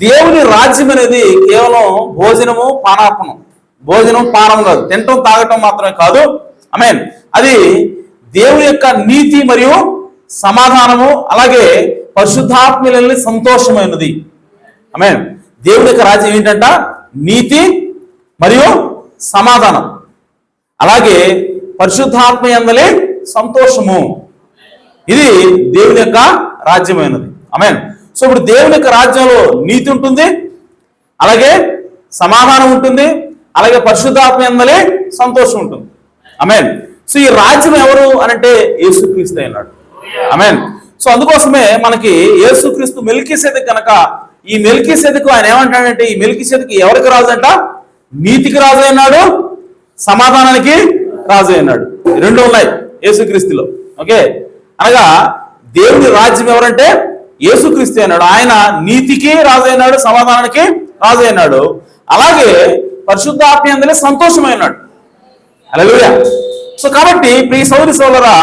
దేవుని రాజ్యం అనేది కేవలం భోజనము పానార్పణం, భోజనం పానం కాదు, తినటం తాగటం మాత్రమే కాదు. ఆమేన్. అది దేవుని యొక్క నీతి మరియు సమాధానము, అలాగే పరిశుద్ధాత్మలని సంతోషమైనది. ఆమేన్. దేవుని యొక్క రాజ్యం ఏంటంట? నీతి మరియు సమాధానం, అలాగే పరిశుద్ధాత్మ యందలి సంతోషము. ఇది దేవుని యొక్క రాజ్యమైనది. ఆమేన్. సో ఇప్పుడు దేవుని యొక్క రాజ్యంలో నీతి ఉంటుంది, అలాగే సమాధానం ఉంటుంది, అలాగే పరిశుద్ధాత్మ యందలి సంతోషం ఉంటుంది. ఆమేన్. సో ఈ రాజ్యం ఎవరు అనంటే యేసుక్రీస్తు అన్నాడు. ఆమేన్. సో అందుకోసమే మనకి యేసుక్రీస్తు మెల్కీసెదెకు కనుక, ఈ మెల్కీసెదెకు ఆయన ఏమంటాడంటే, ఈ మెల్కీసెదెకు ఎవరికి రాజు అంట? నీతికి రాజు అయినాడు, సమాధానానికి రాజు అయినాడు. రెండు ఉన్నాయి యేసుక్రీస్తులో. ఓకే, అనగా దేవుని రాజ్యం ఎవరంటే యేసుక్రీస్తు అయినాడు. ఆయన నీతికి రాజు అయినాడు, సమాధానానికి రాజు అయినాడు, అలాగే పరిశుద్ధాత్మ యందలి సంతోషమైనాడు. హల్లెలూయా. సో కాబట్టి ప్రియ సహోదరి సోదరులారా,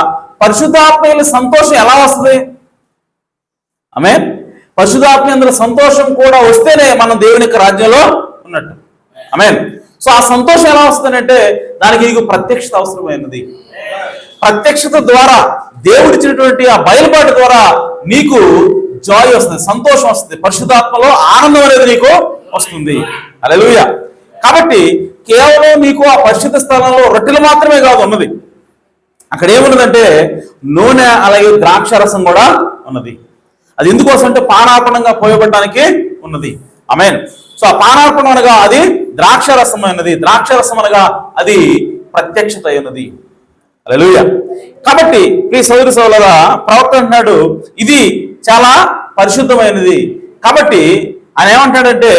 పరిశుద్ధాత్మ యందలి సంతోషం ఎలా వస్తుంది? ఆమేన్. పరిశుద్ధాత్మ యందలి సంతోషం కూడా వస్తేనే మనం దేవుని యొక్క రాజ్యంలో ఉన్నట్టు. ఆమేన్. సో ఆ సంతోషం ఎలా వస్తుందంటే దానికి నీకు ప్రత్యక్షత అవసరమైనది. ప్రత్యక్షత ద్వారా, దేవుడిచ్చినటువంటి ఆ బయలుపాటు ద్వారా నీకు జాయ్ వస్తుంది, సంతోషం వస్తుంది, పరిశుద్ధాత్మలో ఆనందం అనేది నీకు వస్తుంది. హల్లెలూయా. కాబట్టి కేవలం నీకు ఆ పరిశుద్ధ స్థలంలో రొట్టెలు మాత్రమే కాదు ఉన్నది, అక్కడ ఏమున్నదంటే నూనె, అలాగే ద్రాక్షరసం కూడా ఉన్నది. అది ఎందుకోసం అంటే పానార్పణంగా పోయబడడానికి ఉన్నది. ఆమేన్. సో ఆ పానార్పణం అనగా అది ద్రాక్షరసం అయినది, ద్రాక్షరసం అనగా అది ప్రత్యక్షత అయినది. హల్లెలూయా. కాబట్టి ప్రియ సహోదరి సహోదరులారా, ప్రవక్త అంటున్నాడు ఇది చాలా పరిశుద్ధమైనది. కాబట్టి ఆయన ఏమంటాడంటే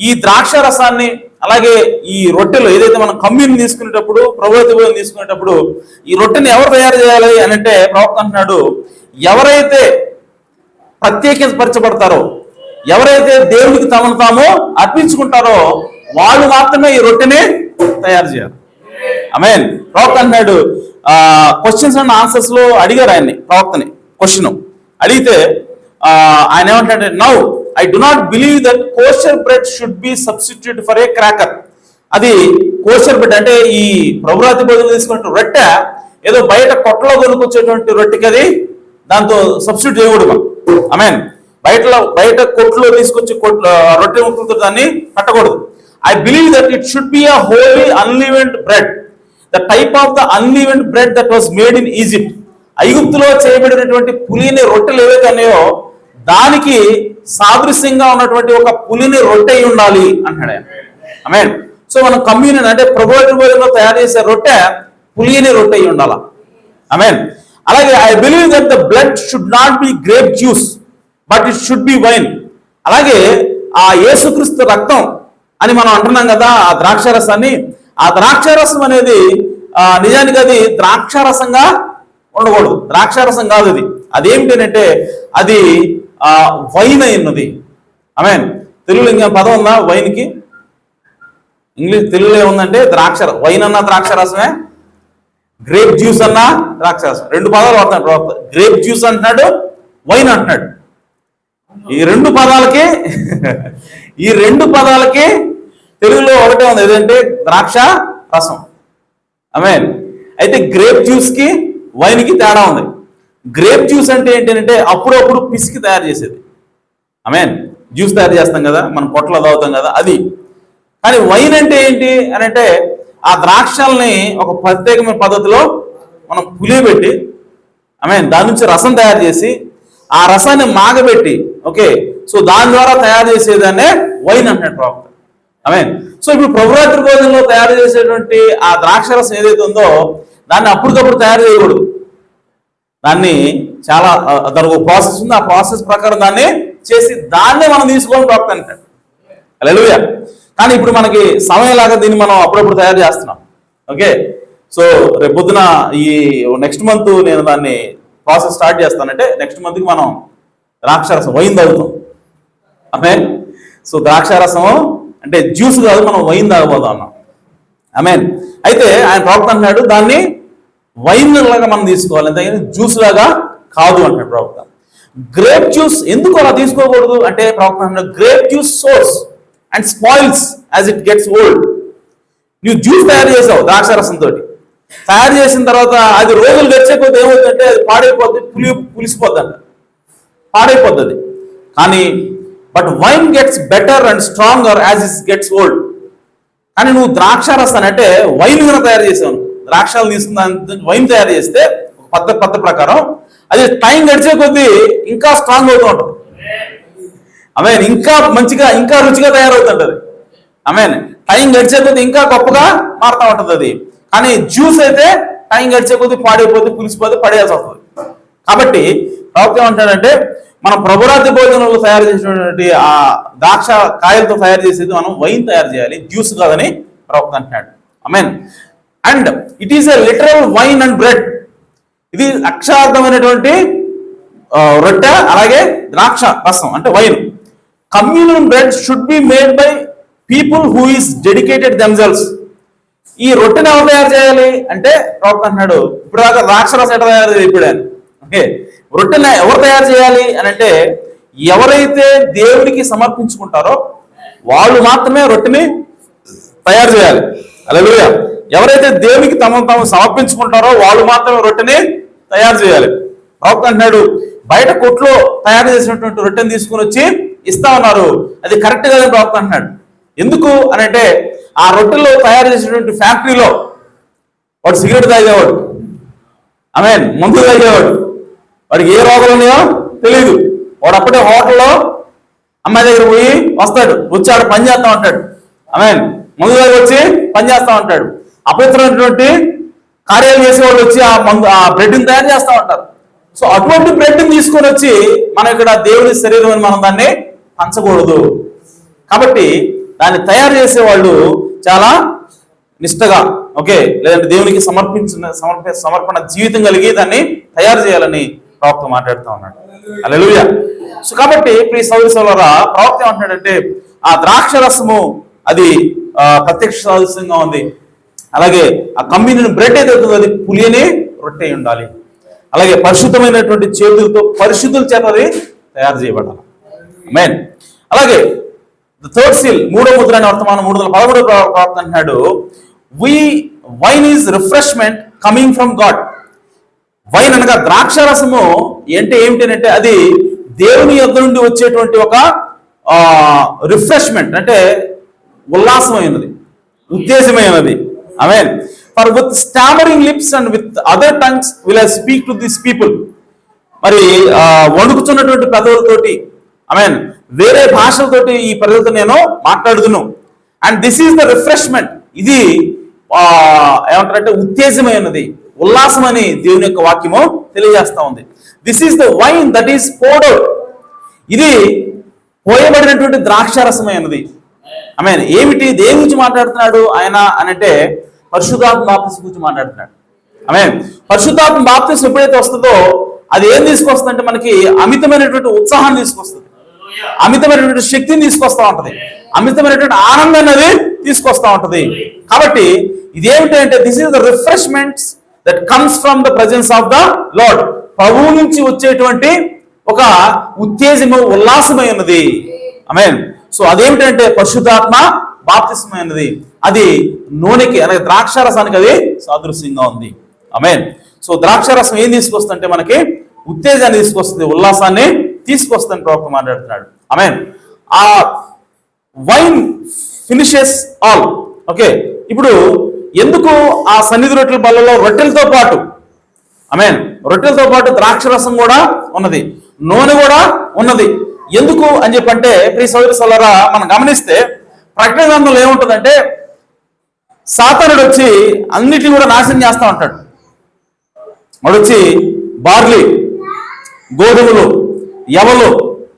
ఈ ద్రాక్ష రసాన్ని, అలాగే ఈ రొట్టెలు ఏదైతే మనం కమ్యూన్ తీసుకునేటప్పుడు, ప్రభుత్వ భోజనం తీసుకునేటప్పుడు ఈ రొట్టెని ఎవరు తయారు చేయాలి అని అంటే ప్రవక్త అంటున్నాడు, ఎవరైతే ప్రత్యేకించపరచబడతారో, ఎవరైతే దేవుడికి తమను తాము అర్పించుకుంటారో వాళ్ళు మాత్రమే ఈ రొట్టెని తయారు చేయాలి. ఆమేన్. ప్రవక్త అంటున్నాడు, క్వశ్చన్స్ అండ్ ఆన్సర్స్ లో అడిగారు ఆయన్ని, ప్రవక్తని క్వశ్చన్ అడిగితే ఆయన ఏమంటాడంటే, now I do not believe that kosher bread should be substitute for a cracker. అది కోషర్ బ్రెడ్ అంటే ఈ ప్రభురాతి భోజనం తీసుకునే రొట్టె ఏదో బయట కొట్టలో కొనుక్కొచ్చేటువంటి రొట్టెకి అది దాంతో సబ్స్టిట్యూట్ చేయకూడదు. ఆమేన్. బయట కొట్లో తీసుకొచ్చి రొట్టె ముక్కలతో దాన్ని కట్టకూడదు. I believe that it should be a holy unleavened bread, the type of the unleavened bread that was made in Egypt. ఐగుప్తులో చేయబడినటువంటి పులిని రొట్టెలు ఏవైతే ఉన్నాయో దానికి సాదృశ్యంగా ఉన్నటువంటి ఒక పులిని రొట్టె అయి ఉండాలి అంటాడు ఆయన. ఆమేన్. సో మనం కమ్యూనియన్ అంటే ప్రభుత్వ భోజనంలో తయారు చేసే రొట్టె పులిని రొట్టె అయి ఉండాలా. ఆమేన్. అలాగే I believe that the blood should not be grape juice but it should B wine. అలాగే ఆ యేసుక్రీస్తు రక్తం అని మనం అంటున్నాం కదా, ఆ ద్రాక్షరసాన్ని, ఆ ద్రాక్షరసం అనేది నిజానికి అది ద్రాక్షరసంగా ఉండకూడదు, ద్రాక్షరసం కాదు అది. అదేమిటంటే అది వైన్ అయినది. ఆమేన్. తెలుగులో ఇంకా పదం ఉందా వైన్కి? ఇంగ్లీష్ తెలుగులో ఏముందంటే వైన్ అన్న ద్రాక్షరసమే, గ్రేప్ జ్యూస్ అన్న ద్రాక్షరసం, రెండు పదాలు వాడుతున్నాడు. గ్రేప్ జ్యూస్ అంటున్నాడు, వైన్ అంటున్నాడు. ఈ రెండు పదాలకి తెలుగులో ఒకటే ఉంది, ఏదంటే ద్రాక్ష రసం. ఆమేన్. అయితే గ్రేప్ జ్యూస్ కి వైన్ కి తేడా ఉంది. గ్రేప్ జ్యూస్ అంటే ఏంటంటే అప్పుడప్పుడు పిసికి తయారు చేసేది. ఆమేన్. జ్యూస్ తయారు చేస్తాం కదా, మనం పొట్టలో తాగుతాం కదా, అది. కానీ వైన్ అంటే ఏంటి అని అంటే ఆ ద్రాక్షల్ని ఒక ప్రత్యేకమైన పద్ధతిలో మనం పులియబెట్టి దాని నుంచి రసం తయారు చేసి ఆ రసాన్ని మాగబెట్టి, ఓకే, సో దాని ద్వారా తయారు చేసేదాన్నే వైన్ అంటున్నాడు ప్రవక్త. సో ఇప్పుడు ప్రభురాత్రి భోజనంలో తయారు చేసేటువంటి ఆ ద్రాక్షరసం ఏదైతే ఉందో దాన్ని అప్పటికప్పుడు తయారు చేయకూడదు. దాన్ని చాలా దానికి ఒక ప్రాసెస్ ఉంది. ఆ ప్రాసెస్ ప్రకారం దాన్ని చేసి దాన్నే మనం తీసుకోవడం ప్రవక్త అంటాడు. హల్లెలూయా. కానీ ఇప్పుడు మనకి సమయం లాగా దీన్ని మనం అప్పుడప్పుడు తయారు చేస్తున్నాం. ఓకే, సో రేపు పొద్దున ఈ నెక్స్ట్ మంత్ నేను దాన్ని ప్రాసెస్ స్టార్ట్ చేస్తానంటే నెక్స్ట్ మంత్కి మనం ద్రాక్షరసం వైన్ తాగుతాం. సో ద్రాక్షారసం అంటే జ్యూస్ కాదు, మనం వైన్ తాగబోదాం అన్నాం. అయితే ఆయన ప్రవక్త అంటున్నాడు దాన్ని వైన్ లాగా మనం తీసుకోవాలి, అంతేగాని జ్యూస్ లాగా కాదు అంటాడు ప్రవక్త. గ్రేప్ జ్యూస్ ఎందుకు అలా తీసుకోకూడదు అంటే ప్రవక్త అంటున్నాడు grape juice source and spoils as it gets old. నువ్వు జ్యూస్ తయారు చేసావు ద్రాక్షారసంతో, తయారు చేసిన తర్వాత అది రోజులు గడిచే కొద్ది ఏమవుతుందంటే అది పాడైపోద్ది, పులిసిపోద్ది అంట, పాడైపోతుంది. కానీ but wine gets better and stronger as it gets old. కానీ నువ్వు ద్రాక్షారసాన్ని అంటే వైన్ కనుక తయారు చేసావు, ద్రాక్షాలు తీసుకున్న వైన్ తయారు చేస్తే పద్ధతి ప్రకారం అది టైం గడిచే కొద్దీ ఇంకా స్ట్రాంగ్ అవుతూ ఉంటుంది. ఇంకా మంచిగా ఇంకా రుచిగా తయారవుతుంటది. టైం గడిచే కొద్దీ ఇంకా గొప్పగా మారుతూ ఉంటుంది అది. కానీ జ్యూస్ అయితే టైం గడిచే కొద్దీ పాడైపోతే, పులిసిపోతే, పడేయాల్సి వస్తుంది. కాబట్టి ప్రవక్త ఏమంటాడంటే మనం ప్రభురాత్రి భోజనంలో తయారు చేసినటువంటి ఆ ద్రాక్ష కాయలతో తయారు చేసేది మనం వైన్ తయారు చేయాలి, జ్యూస్ కాదని ప్రవక్త అంటున్నాడు. And it is a literal wine and bread. ఇది అక్షరార్థమైనటువంటి రొట్టె అలాగే ద్రాక్ష రసం అంటే wine. Communal bread should be made by people who is dedicated themselves. ఈ రొట్టెని ఎవరు తయారు చేయాలి అంటే ప్రవక్త అంటున్నాడు ఇప్పుడు దాకా ద్రాక్ష రసం ఎట్లా తయారు చేయాలి ఇప్పుడు అని. ఓకే, రొట్టెని ఎవరు తయారు చేయాలి అని అంటే ఎవరైతే దేవునికి సమర్పించుకుంటారో వాళ్ళు మాత్రమే రొట్టెని తయారు చేయాలి. హల్లెలూయా. ఎవరైతే దేవునికి తాము సమర్పించుకుంటారో వాళ్ళు మాత్రమే రొట్టెని తయారు చేయాలి. ప్రవక్త అంటున్నాడు బయట కొట్లో తయారు చేసినటువంటి రొట్టెని తీసుకుని వచ్చి ఇస్తా ఉన్నారు, అది కరెక్ట్ కాదని ప్రవక్త అంటున్నాడు. ఎందుకు అని అంటే ఆ రొట్టెల్లో తయారు చేసినటువంటి ఫ్యాక్టరీలో వాడు సిగరెట్ తాగేవాడు, మందు తాగేవాడు, వాడికి ఏ రోగాలు ఉన్నాయో తెలియదు. వాడు అప్పుడే హోటల్లో అమ్మాయి దగ్గర పోయి వస్తాడు, వచ్చాడు పని చేస్తా ఉంటాడు. మందు దగ్గర వచ్చి పని చేస్తా ఉంటాడు. అపవిత్రమైనటువంటి కార్యాలు చేసేవాళ్ళు వచ్చి ఆ బ్రెడ్ని తయారు చేస్తూ ఉంటారు. సో అటువంటి బ్రెడ్ని తీసుకొని వచ్చి మనం ఇక్కడ దేవుని శరీరం అని మనం దాన్ని పంచకూడదు. కాబట్టి దాన్ని తయారు చేసేవాళ్ళు చాలా నిష్టగా, ఓకే, లేదంటే దేవునికి సమర్పణ జీవితం కలిగి దాన్ని తయారు చేయాలని ప్రవక్త మాట్లాడుతూ ఉన్నాడు. హల్లెలూయా. సో కాబట్టి ప్రియ సహోదరి సహోదరులారా, ప్రవక్త ఏమంటున్నాడంటే ఆ ద్రాక్ష రసము అది ప్రత్యక్ష సాదృశ్యంగా ఉంది. అలాగే ఆ కమ్యూనియన్ బ్రెడ్ ఏదైతుందో అది పులియనే రొట్టె ఉండాలి. అలాగే పరిశుద్ధమైనటువంటి చేతులతో పరిశుద్ధుల చేత అది తయారు చేయబడాలి. అలాగే థర్డ్ సీల్, మూడో ముద్ర అనే వర్తమానం 313 ప్రవక్త అంటున్నాడు wine is refreshment coming from God. Wine అనగా ద్రాక్షరసము ఏమిటంటే అది దేవుని యొద్ద నుండి వచ్చేటువంటి ఒక రిఫ్రెష్మెంట్, అంటే ఉల్లాసమైనది, ఉత్తేజమైనది. For with stammering lips and with other tongues will I speak to this people. మరి వణుకుతున్నటువంటి పెదవులతోటి వేరే భాషలతోటి ఈ ప్రజలతో నేను మాట్లాడుతున్నాను. And this is the refreshment. ఇది ఏమంటారంటే ఉత్తేజమైనది, ఉల్లాసం అని దేవుని యొక్క వాక్యము తెలియజేస్తా ఉంది. This is the wine that is poured out. ఇది పోయబడినటువంటి ద్రాక్షారసమైనది. ఏమిటి, దేని గురించి మాట్లాడుతున్నాడు ఆయన అనంటే పరిశుద్ధాత్మ బాప్తిసం గురించి మాట్లాడుతున్నాడు. పరిశుద్ధాత్మ బాప్తిసం ఎప్పుడైతే వస్తుందో అది ఏం తీసుకొస్తుందంటే మనకి అమితమైనటువంటి ఉత్సాహాన్ని తీసుకొస్తుంది, అమితమైనటువంటి శక్తిని తీసుకొస్తా ఉంటది, అమితమైనటువంటి ఆనందాన్ని అది తీసుకొస్తా ఉంటది. కాబట్టి ఇదేమిటి అంటే this is the refreshments that comes from the presence of the lord. ప్రభువు నుంచి వచ్చేటువంటి ఒక ఉత్తేజము, ఉల్లాసమైనది. సో అదేమిటంటే పరిశుద్ధాత్మ బాప్తిసమైనది. అది నూనెకి అలాగే ద్రాక్షారసానికి అది సాదృశ్యంగా ఉంది. సో ద్రాక్షారసం ఏం తీసుకొస్తుందంటే మనకి ఉత్తేజాన్ని తీసుకొస్తుంది, ఉల్లాసాన్ని తీసుకొస్తుందని ప్రవక్త మాట్లాడుతున్నాడు. ఆ వైన్ ఫినిషెస్ ఆల్. ఓకే, ఇప్పుడు ఎందుకు ఆ సన్నిధి రొట్టెల బల్లలో రొట్టెలతో పాటు ఆమేన్. రొట్టెలతో పాటు ద్రాక్షరసం కూడా ఉన్నది, నూనె కూడా ఉన్నది. ఎందుకు అని చెప్పంటే ప్రియ సోదరి సోదరులారా, మనం గమనిస్తే ప్రకటన గ్రంథంలో ఏముంటుందంటే సాతానుడు వచ్చి అన్నిటిని కూడా నాశనం చేస్తూ ఉంటాడు. వాడు వచ్చి బార్లీ, గోధుమలు, ఎవలు,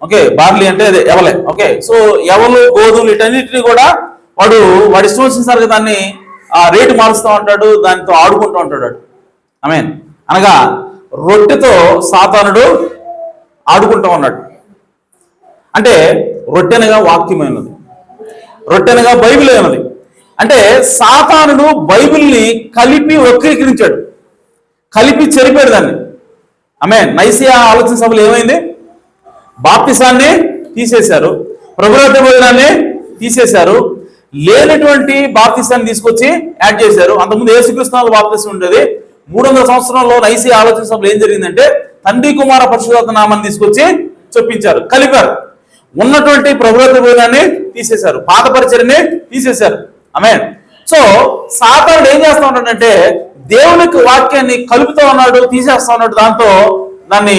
ఓకే, బార్లీ అంటే అదే ఎవలే, ఓకే. సో ఎవలు, గోధుమలు వీటన్నిటిని కూడా వాడి ఇష్టం వచ్చిన దాన్ని రేటు మారుస్తూ ఉంటాడు, దానితో ఆడుకుంటూ ఉంటాడు. ఆమేన్. అనగా రొట్టెతో సాతానుడు ఆడుకుంటూ ఉన్నాడు. అంటే రొట్టెనగా వాక్యమైనది, రొట్టెనగా బైబిల్ అయినది. అంటే సాతానుడు బైబిల్ని కలిపి వక్రీకరించాడు, కలిపి చెరిపాడు దాన్ని. ఆమేన్. నైసియా ఆలోచన సభలు ఏమైంది? బాప్తిసాన్ని తీసేశారు, ప్రభురత్న భోజనాన్ని తీసేశారు, లేనటువంటి బాప్తిసాన్ని తీసుకొచ్చి యాడ్ చేశారు. అంతకుముందు యేసుక్రీస్తు బాప్తిసం ఉండేది. 300 సంవత్సరంలో నైసియా ఆలోచన సభలు ఏం జరిగిందంటే తండ్రి కుమార పరిశుద్ధాత్మ నామాన్ని తీసుకొచ్చి చొప్పించారు, కలిపారు. ఉన్నటువంటి ప్రభుత్వ భోజనాన్ని తీసేశారు, పాత పరిచర్ని తీసేశారు. ఆమేన్. సో సాతానుడు ఏం చేస్తా ఉన్నాడంటే దేవునికి వాక్యాన్ని కలుపుతూ ఉన్నాడు, తీసేస్తా ఉన్నాడు, దాన్ని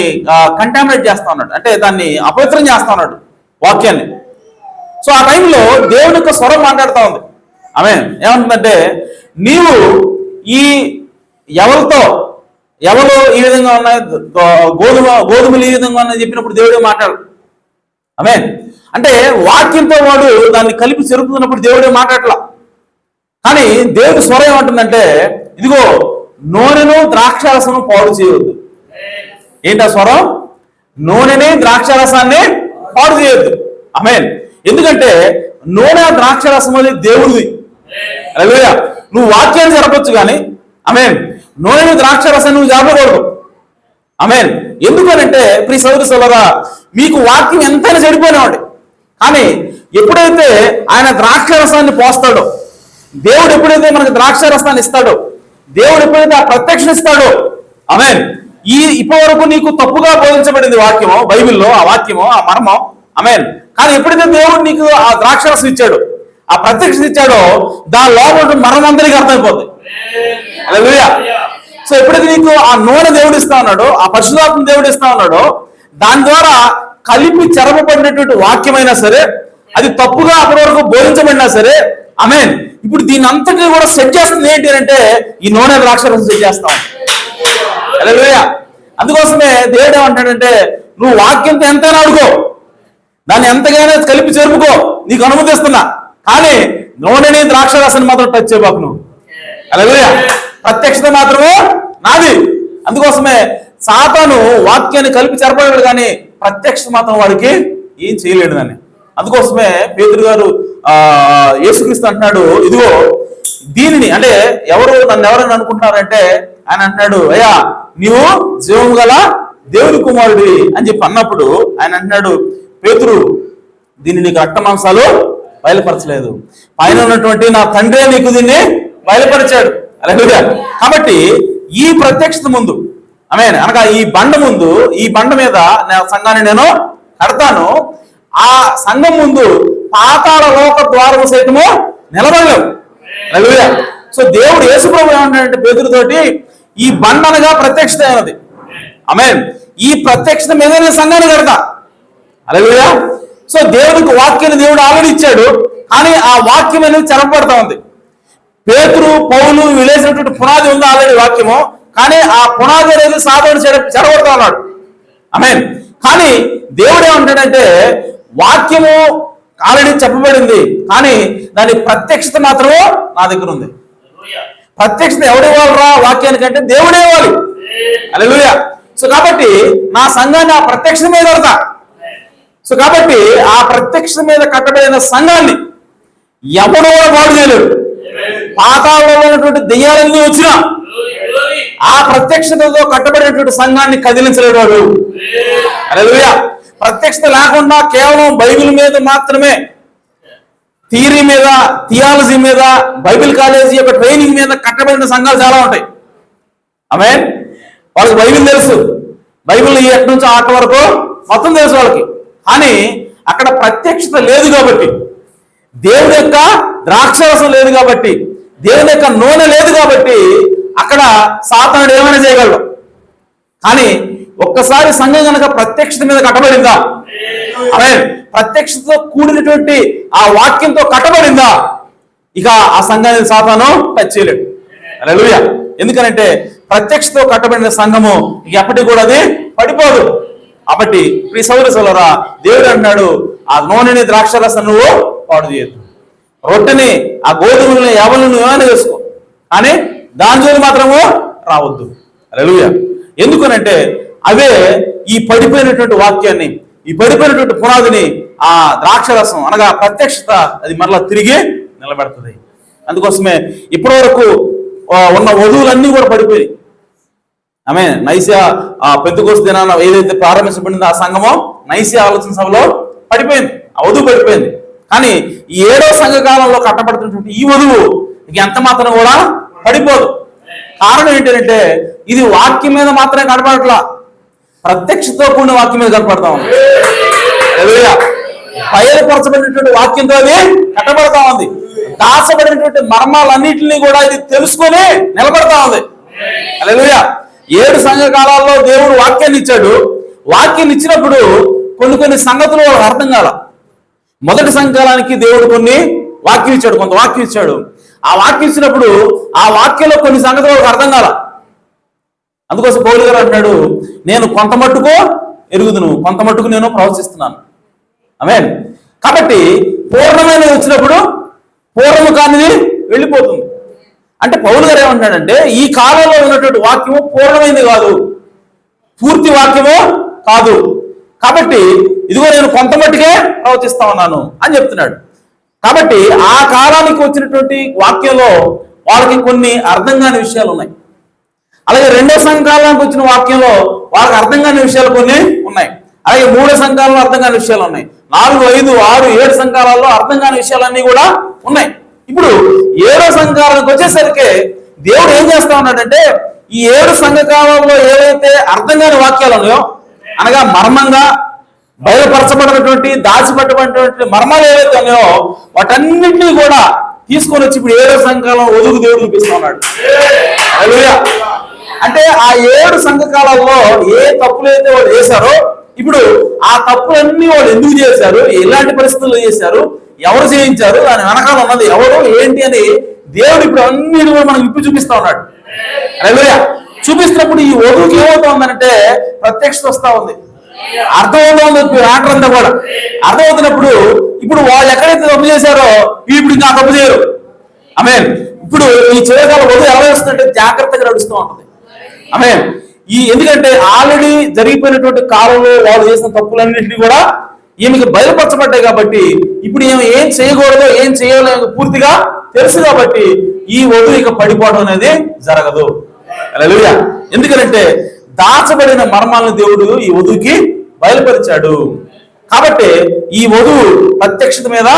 కంటామినేట్ చేస్తా ఉన్నాడు, అంటే దాన్ని అపవిత్రం చేస్తా ఉన్నాడు వాక్యాన్ని. సో ఆ టైంలో దేవుని యొక్క స్వరం మాట్లాడుతూ ఉంది. ఆమేన్. ఏమంటుందంటే నీవు ఈ ఎవరు ఈ విధంగా ఉన్నాయి, గోధుమలు ఈ విధంగా ఉన్నాయని చెప్పినప్పుడు దేవుడే మాట్లాడు. ఆమేన్. అంటే వాక్యంతో వాడు దాన్ని కలిపి చెరుపుతున్నప్పుడు దేవుడే మాట్లాడలా. కానీ దేవుడి స్వరం ఏమంటుందంటే ఇదిగో నూనెను ద్రాక్షారసము పాడు చేయవద్దు. ఏంటా స్వరం? నూనెని ద్రాక్షారసాన్ని పాడు చేయొద్దు. ఆమేన్. ఎందుకంటే నూనె ద్రాక్షారసం అనేది దేవుడిది. హల్లెలూయా. నువ్వు వాక్యాన్ని జరపచ్చు కానీ ఆమేన్, నూనెను ద్రాక్షారసాన్ని నువ్వు జరపకూడదు. ఆమేన్. ఎందుకనంటే ప్రియ సోదరి సోదరులారా, మీకు వాక్యం ఎంతైనా చెడిపోయినవాడు, కానీ ఎప్పుడైతే ఆయన ద్రాక్షారసాన్ని పోస్తాడో, దేవుడు ఎప్పుడైతే మనకు ద్రాక్షారసాన్ని ఇస్తాడో, దేవుడు ఎప్పుడైతే ఆ ప్రత్యక్ష ఇస్తాడో, ఆమేన్, ఇప్పటి వరకు నీకు తప్పుగా బోధించబడింది వాక్యమో, బైబిల్లో ఆ వాక్యమో, ఆ మర్మం, ఆమేన్. కానీ ఎప్పుడైతే దేవుడు నీకు ఆ ద్రాక్షరసం ఇచ్చాడో, ఆ ప్రత్యక్ష ఇచ్చాడో, దాని లోపల మరణం అందరికీ అర్థమైపోతుంది. హల్లెలూయా. సో ఎప్పుడైతే నీకు ఆ నూనె దేవుడు ఇస్తా ఉన్నాడో, ఆ పరిశుద్ధాత్మ దేవుడు ఇస్తా ఉన్నాడో, దాని ద్వారా కలిపి చెరపబడినటువంటి వాక్యమైనా సరే, అది తప్పుగా అప్పటి వరకు బోధించబడినా సరే, ఆమేన్, ఇప్పుడు దీని అంతటి కూడా సెట్ చేస్తుంది ఏంటి అంటే ఈ నూనె ద్రాక్షరసం సెట్ చేస్తాం. హల్లెలూయా. అందుకోసమే దేవుడు ఏమంటాడంటే నువ్వు వాక్యంతో ఎంతైనా అడుకో, దాన్ని ఎంతగానో కలిపి చెరుపుకో, నీకు అనుమతిస్తున్నా, కానీ నూనెని ద్రాక్షరసాన్ని మాత్రం టచ్ చేయబాకు నువ్వు. హల్లెలూయా. ప్రత్యక్షత మాత్రమే నాది. అందుకోసమే సాతాను వాక్యాన్ని కలిపి చెరపలేడు, కానీ ప్రత్యక్షత మాత్రం వాడికి ఏం చేయలేడు దాన్ని. అందుకోసమే పేతురు గారు యేసుక్రీస్తు అంటున్నాడు, ఇదిగో దీనిని, అంటే నన్ను ఎవరైనా అనుకుంటున్నారంటే ఆయన అంటున్నాడు, అయ్యా నీవు జీవము గల దేవుని కుమారుడి అని చెప్పి అన్నప్పుడు ఆయన అంటున్నాడు, పేతురు దీన్ని నీకు రక్త మాంసాలు బయలుపరచలేదు, పైన ఉన్నటువంటి నా తండ్రే నీకు దీన్ని బయలుపరిచాడు. హల్లెలూయా. కాబట్టి ఈ ప్రత్యక్షత ముందు, ఆమేన్, అనగా ఈ బండ ముందు, ఈ బండ మీద నా సంఘాన్ని నేను కడతాను, ఆ సంఘం ముందు పాతాళ లోక ద్వారము సైతము నిలబడలేవు. హల్లెలూయా. సో దేవుడు యేసుప్రభు ఏమంటాడంటే పేతురుతోటి, ఈ బండ అనగా ప్రత్యక్షత అయినది. ఆమేన్. ఈ ప్రత్యక్షత మీద నేను సంఘాన్ని కడతా. హల్లెలూయా. సో దేవునికి వాక్యాన్ని దేవుడు ఆల్రెడీ ఇచ్చాడు, కానీ ఆ వాక్యం అనేది చెరపబడతా ఉంది. పేతురు, పౌలు వీళ్ళేసినటువంటి పునాది ఉంది ఆల్రెడీ వాక్యము, కానీ ఆ పునాది అనేది సాధారణ చెరపడతా ఉన్నాడు. ఆమేన్. కానీ దేవుడు ఏమంటాడంటే వాక్యము ఆల్రెడీ చెప్పబడింది, కానీ దాని ప్రత్యక్షత మాత్రమే నా దగ్గర ఉంది. ప్రత్యక్షత ఎవడు ఇవ్వాలరా వాక్యానికంటే దేవుడే ఇవ్వాలి. హల్లెలూయా. సో కాబట్టి నా సంఘాన్ని ఆ ప్రత్యక్షత మీద కడతా. సో కాబట్టి ఆ ప్రత్యక్షత మీద కట్టబడిన సంఘాన్ని ఎవడో పాడు చేయలేడు. పాతాళంలో ఉన్నటువంటి దెయ్యాలన్నీ వచ్చినా ఆ ప్రత్యక్షతతో కట్టబడినటువంటి సంఘాన్ని కదిలించలేడు వాడు. హల్లెలూయా. ప్రత్యక్షత లేకుండా కేవలం బైబిల్ మీద మాత్రమే, థియరీ మీద, థియాలజీ మీద, బైబిల్ కాలేజీ యొక్క ట్రైనింగ్ మీద కట్టబడిన సంఘాలు చాలా ఉంటాయి. ఆమేన్. వాళ్ళకి బైబిల్ తెలుసు, బైబిల్ ఎక్కడి నుంచి ఆట వరకు మొత్తం తెలుసు వాళ్ళకి, కానీ అక్కడ ప్రత్యక్షత లేదు కాబట్టి, దేవుని యొక్క ద్రాక్షరసం లేదు కాబట్టి, దేవుని యొక్క నూనె లేదు కాబట్టి అక్కడ సాతానుడు ఏమైనా చేయగలడు. కానీ ఒక్కసారి సంఘం కనుక ప్రత్యక్షత మీద కట్టబడిందా, అదే ప్రత్యక్షతతో కూడినటువంటి ఆ వాక్యంతో కట్టబడిందా, ఇక ఆ సంఘాన్ని సాతాను టచ్ చేయలేడు. హల్లెలూయా. ఎందుకనంటే ప్రత్యక్షతో కట్టబడిన సంఘము ఇక ఎప్పటికి కూడా అది పడిపోదు. కాబట్టి ఈ సోదరులారా, దేవుడు అంటున్నాడు, ఆ నూనెని ద్రాక్షరసం నువ్వు పాడు చేయొద్దు, రొట్టెని ఆ గోధుమలని ఎవరిని నువ్వు ఏమైనా చేసుకో, కానీ దాని జోలి మాత్రము రావద్దు. హల్లెలూయా. ఎందుకనంటే అవే ఈ పడిపోయినటువంటి వాక్యాన్ని, ఈ పడిపోయినటువంటి పునాదిని ఆ ద్రాక్షరసం అనగా ప్రత్యక్షత అది మరలా తిరిగి నిలబెడుతుంది. అందుకోసమే ఇప్పటి వరకు ఉన్న వధువులన్నీ కూడా పడిపోయి, ఆమె నైసియా ఆ పెంతెకోస్తు దినాన ఏదైతే ప్రారంభించబడిందో ఆ సంఘమో నైసియా ఆలోచన సభలో పడిపోయింది, ఆ వధువు పడిపోయింది. కానీ ఈ 7వ సంఘ కాలంలో కట్టబడుతున్నటువంటి ఈ వధువు ఇక ఎంత మాత్రం కూడా పడిపోదు. కారణం ఏంటంటే ఇది వాక్యం మీద మాత్రమే కనపడట్లా, ప్రత్యక్షతో కూడిన వాక్యం మీద కనపడతా ఉంది. బయలుపరచబడినటువంటి వాక్యంతో అది కట్టబడతా ఉంది. దాచబడినటువంటి మర్మాలన్నింటినీ కూడా ఇది తెలుసుకొని నిలబడతా ఉంది. హల్లెలూయా. 7 సంఘ కాలాల్లో దేవుడు వాక్యాన్ని ఇచ్చాడు. వాక్యాన్ని ఇచ్చినప్పుడు కొన్ని సంగతులు వాళ్ళకి అర్థం కాల. మొదటి సంఘకాలానికి దేవుడు కొన్ని వాక్యం ఇచ్చాడు, కొంత వాక్యం ఇచ్చాడు. ఆ వాక్యం ఇచ్చినప్పుడు ఆ వాక్యంలో కొన్ని సంగతులు వాళ్ళకి అర్థం కాల. అందుకోసం పౌలు గారు అంటున్నాడు, నేను కొంత మట్టుకు ఎరుగుదును, కొంత మట్టుకు నేను ప్రవచిస్తున్నాను. ఆమేన్. కాబట్టి పూర్ణమైనది వచ్చినప్పుడు పూర్ణము కానిది వెళ్ళిపోతుంది. అంటే పౌలు గారు ఏమంటాడంటే ఈ కాలంలో ఉన్నటువంటి వాక్యము పూర్ణమైనది కాదు, పూర్తి వాక్యము కాదు. కాబట్టి ఇదిగో నేను కొంత మట్టుకే ప్రవచిస్తా ఉన్నాను అని చెప్తున్నాడు. కాబట్టి ఆ కాలానికి వచ్చినటువంటి వాక్యంలో వాళ్ళకి కొన్ని అర్థం కాని విషయాలు ఉన్నాయి. అలాగే 2వ సంఘకాలానికి వచ్చిన వాక్యంలో వాళ్ళకి అర్థం కాని విషయాలు కొన్ని ఉన్నాయి. అలాగే 3వ సంఘకాలంలో అర్థం కాని విషయాలు ఉన్నాయి. 4, 5, 6, 7 సంఘకాలాల్లో అర్థం కాని విషయాలన్నీ కూడా ఉన్నాయి. ఇప్పుడు 7వ సంఘకాలానికి వచ్చేసరికి దేవుడు ఏం చేస్తా ఉన్నాడంటే ఈ 7 సంఘకాలంలో ఏవైతే అర్థం కాని వాక్యాలు ఉన్నాయో, అనగా మర్మంగా బయలుపరచబడినటువంటి దాచిపెట్టబడినటువంటి మర్మాలు ఏవైతే ఉన్నాయో వాటన్నింటినీ కూడా తీసుకొని వచ్చి ఇప్పుడు 7వ సంఘకాలం వదుకు దేవుడు చూపిస్తా ఉన్నాడు. హల్లెలూయా. అంటే ఆ 7 సంఘకాలాల్లో ఏ తప్పులైతే వాళ్ళు చేశారో ఇప్పుడు ఆ తప్పులన్నీ వాళ్ళు ఎందుకు చేశారు, ఎలాంటి పరిస్థితుల్లో చేశారు, ఎవరు చేయించారు, దాని వెనకాల ఉన్నది ఎవరు ఏంటి అని దేవుడు ఇప్పుడు అన్ని కూడా మనకు ఇప్పి చూపిస్తా ఉన్నాడు. హల్లెలూయా. చూపిస్తున్నప్పుడు ఈ వధువుకి ఏమవుతుందంటే ప్రత్యక్షత వస్తా ఉంది, అర్థమవుతుంది. మ్యాటర్ అంతా కూడా అర్థమవుతున్నప్పుడు ఇప్పుడు వాళ్ళు ఎక్కడైతే తప్పు చేశారో ఇప్పుడు ఇంకా తప్పు చేయరు. ఆమేన్. ఇప్పుడు ఈ చివరికాల వధువు ఎలా వస్తుందంటే జాగ్రత్తగా నడుస్తూ ఉంటుంది. ఆమేన్. ఎందుకంటే ఆల్రెడీ జరిగిపోయినటువంటి కాలంలో వాళ్ళు చేసిన తప్పులన్నింటినీ కూడా ఈమెకి బయలుపరచబడ్డాయి. కాబట్టి ఇప్పుడు ఏం చేయకూడదో ఏం చేయాలో పూర్తిగా తెలుసు. కాబట్టి ఈ వధువు ఇక పడిపోవడం అనేది జరగదు. హల్లెలూయా. ఎందుకంటే దాచబడిన మర్మాలను దేవుడు ఈ వధువుకి బయలుపరిచాడు. కాబట్టి ఈ వధువు ప్రత్యక్షత మీద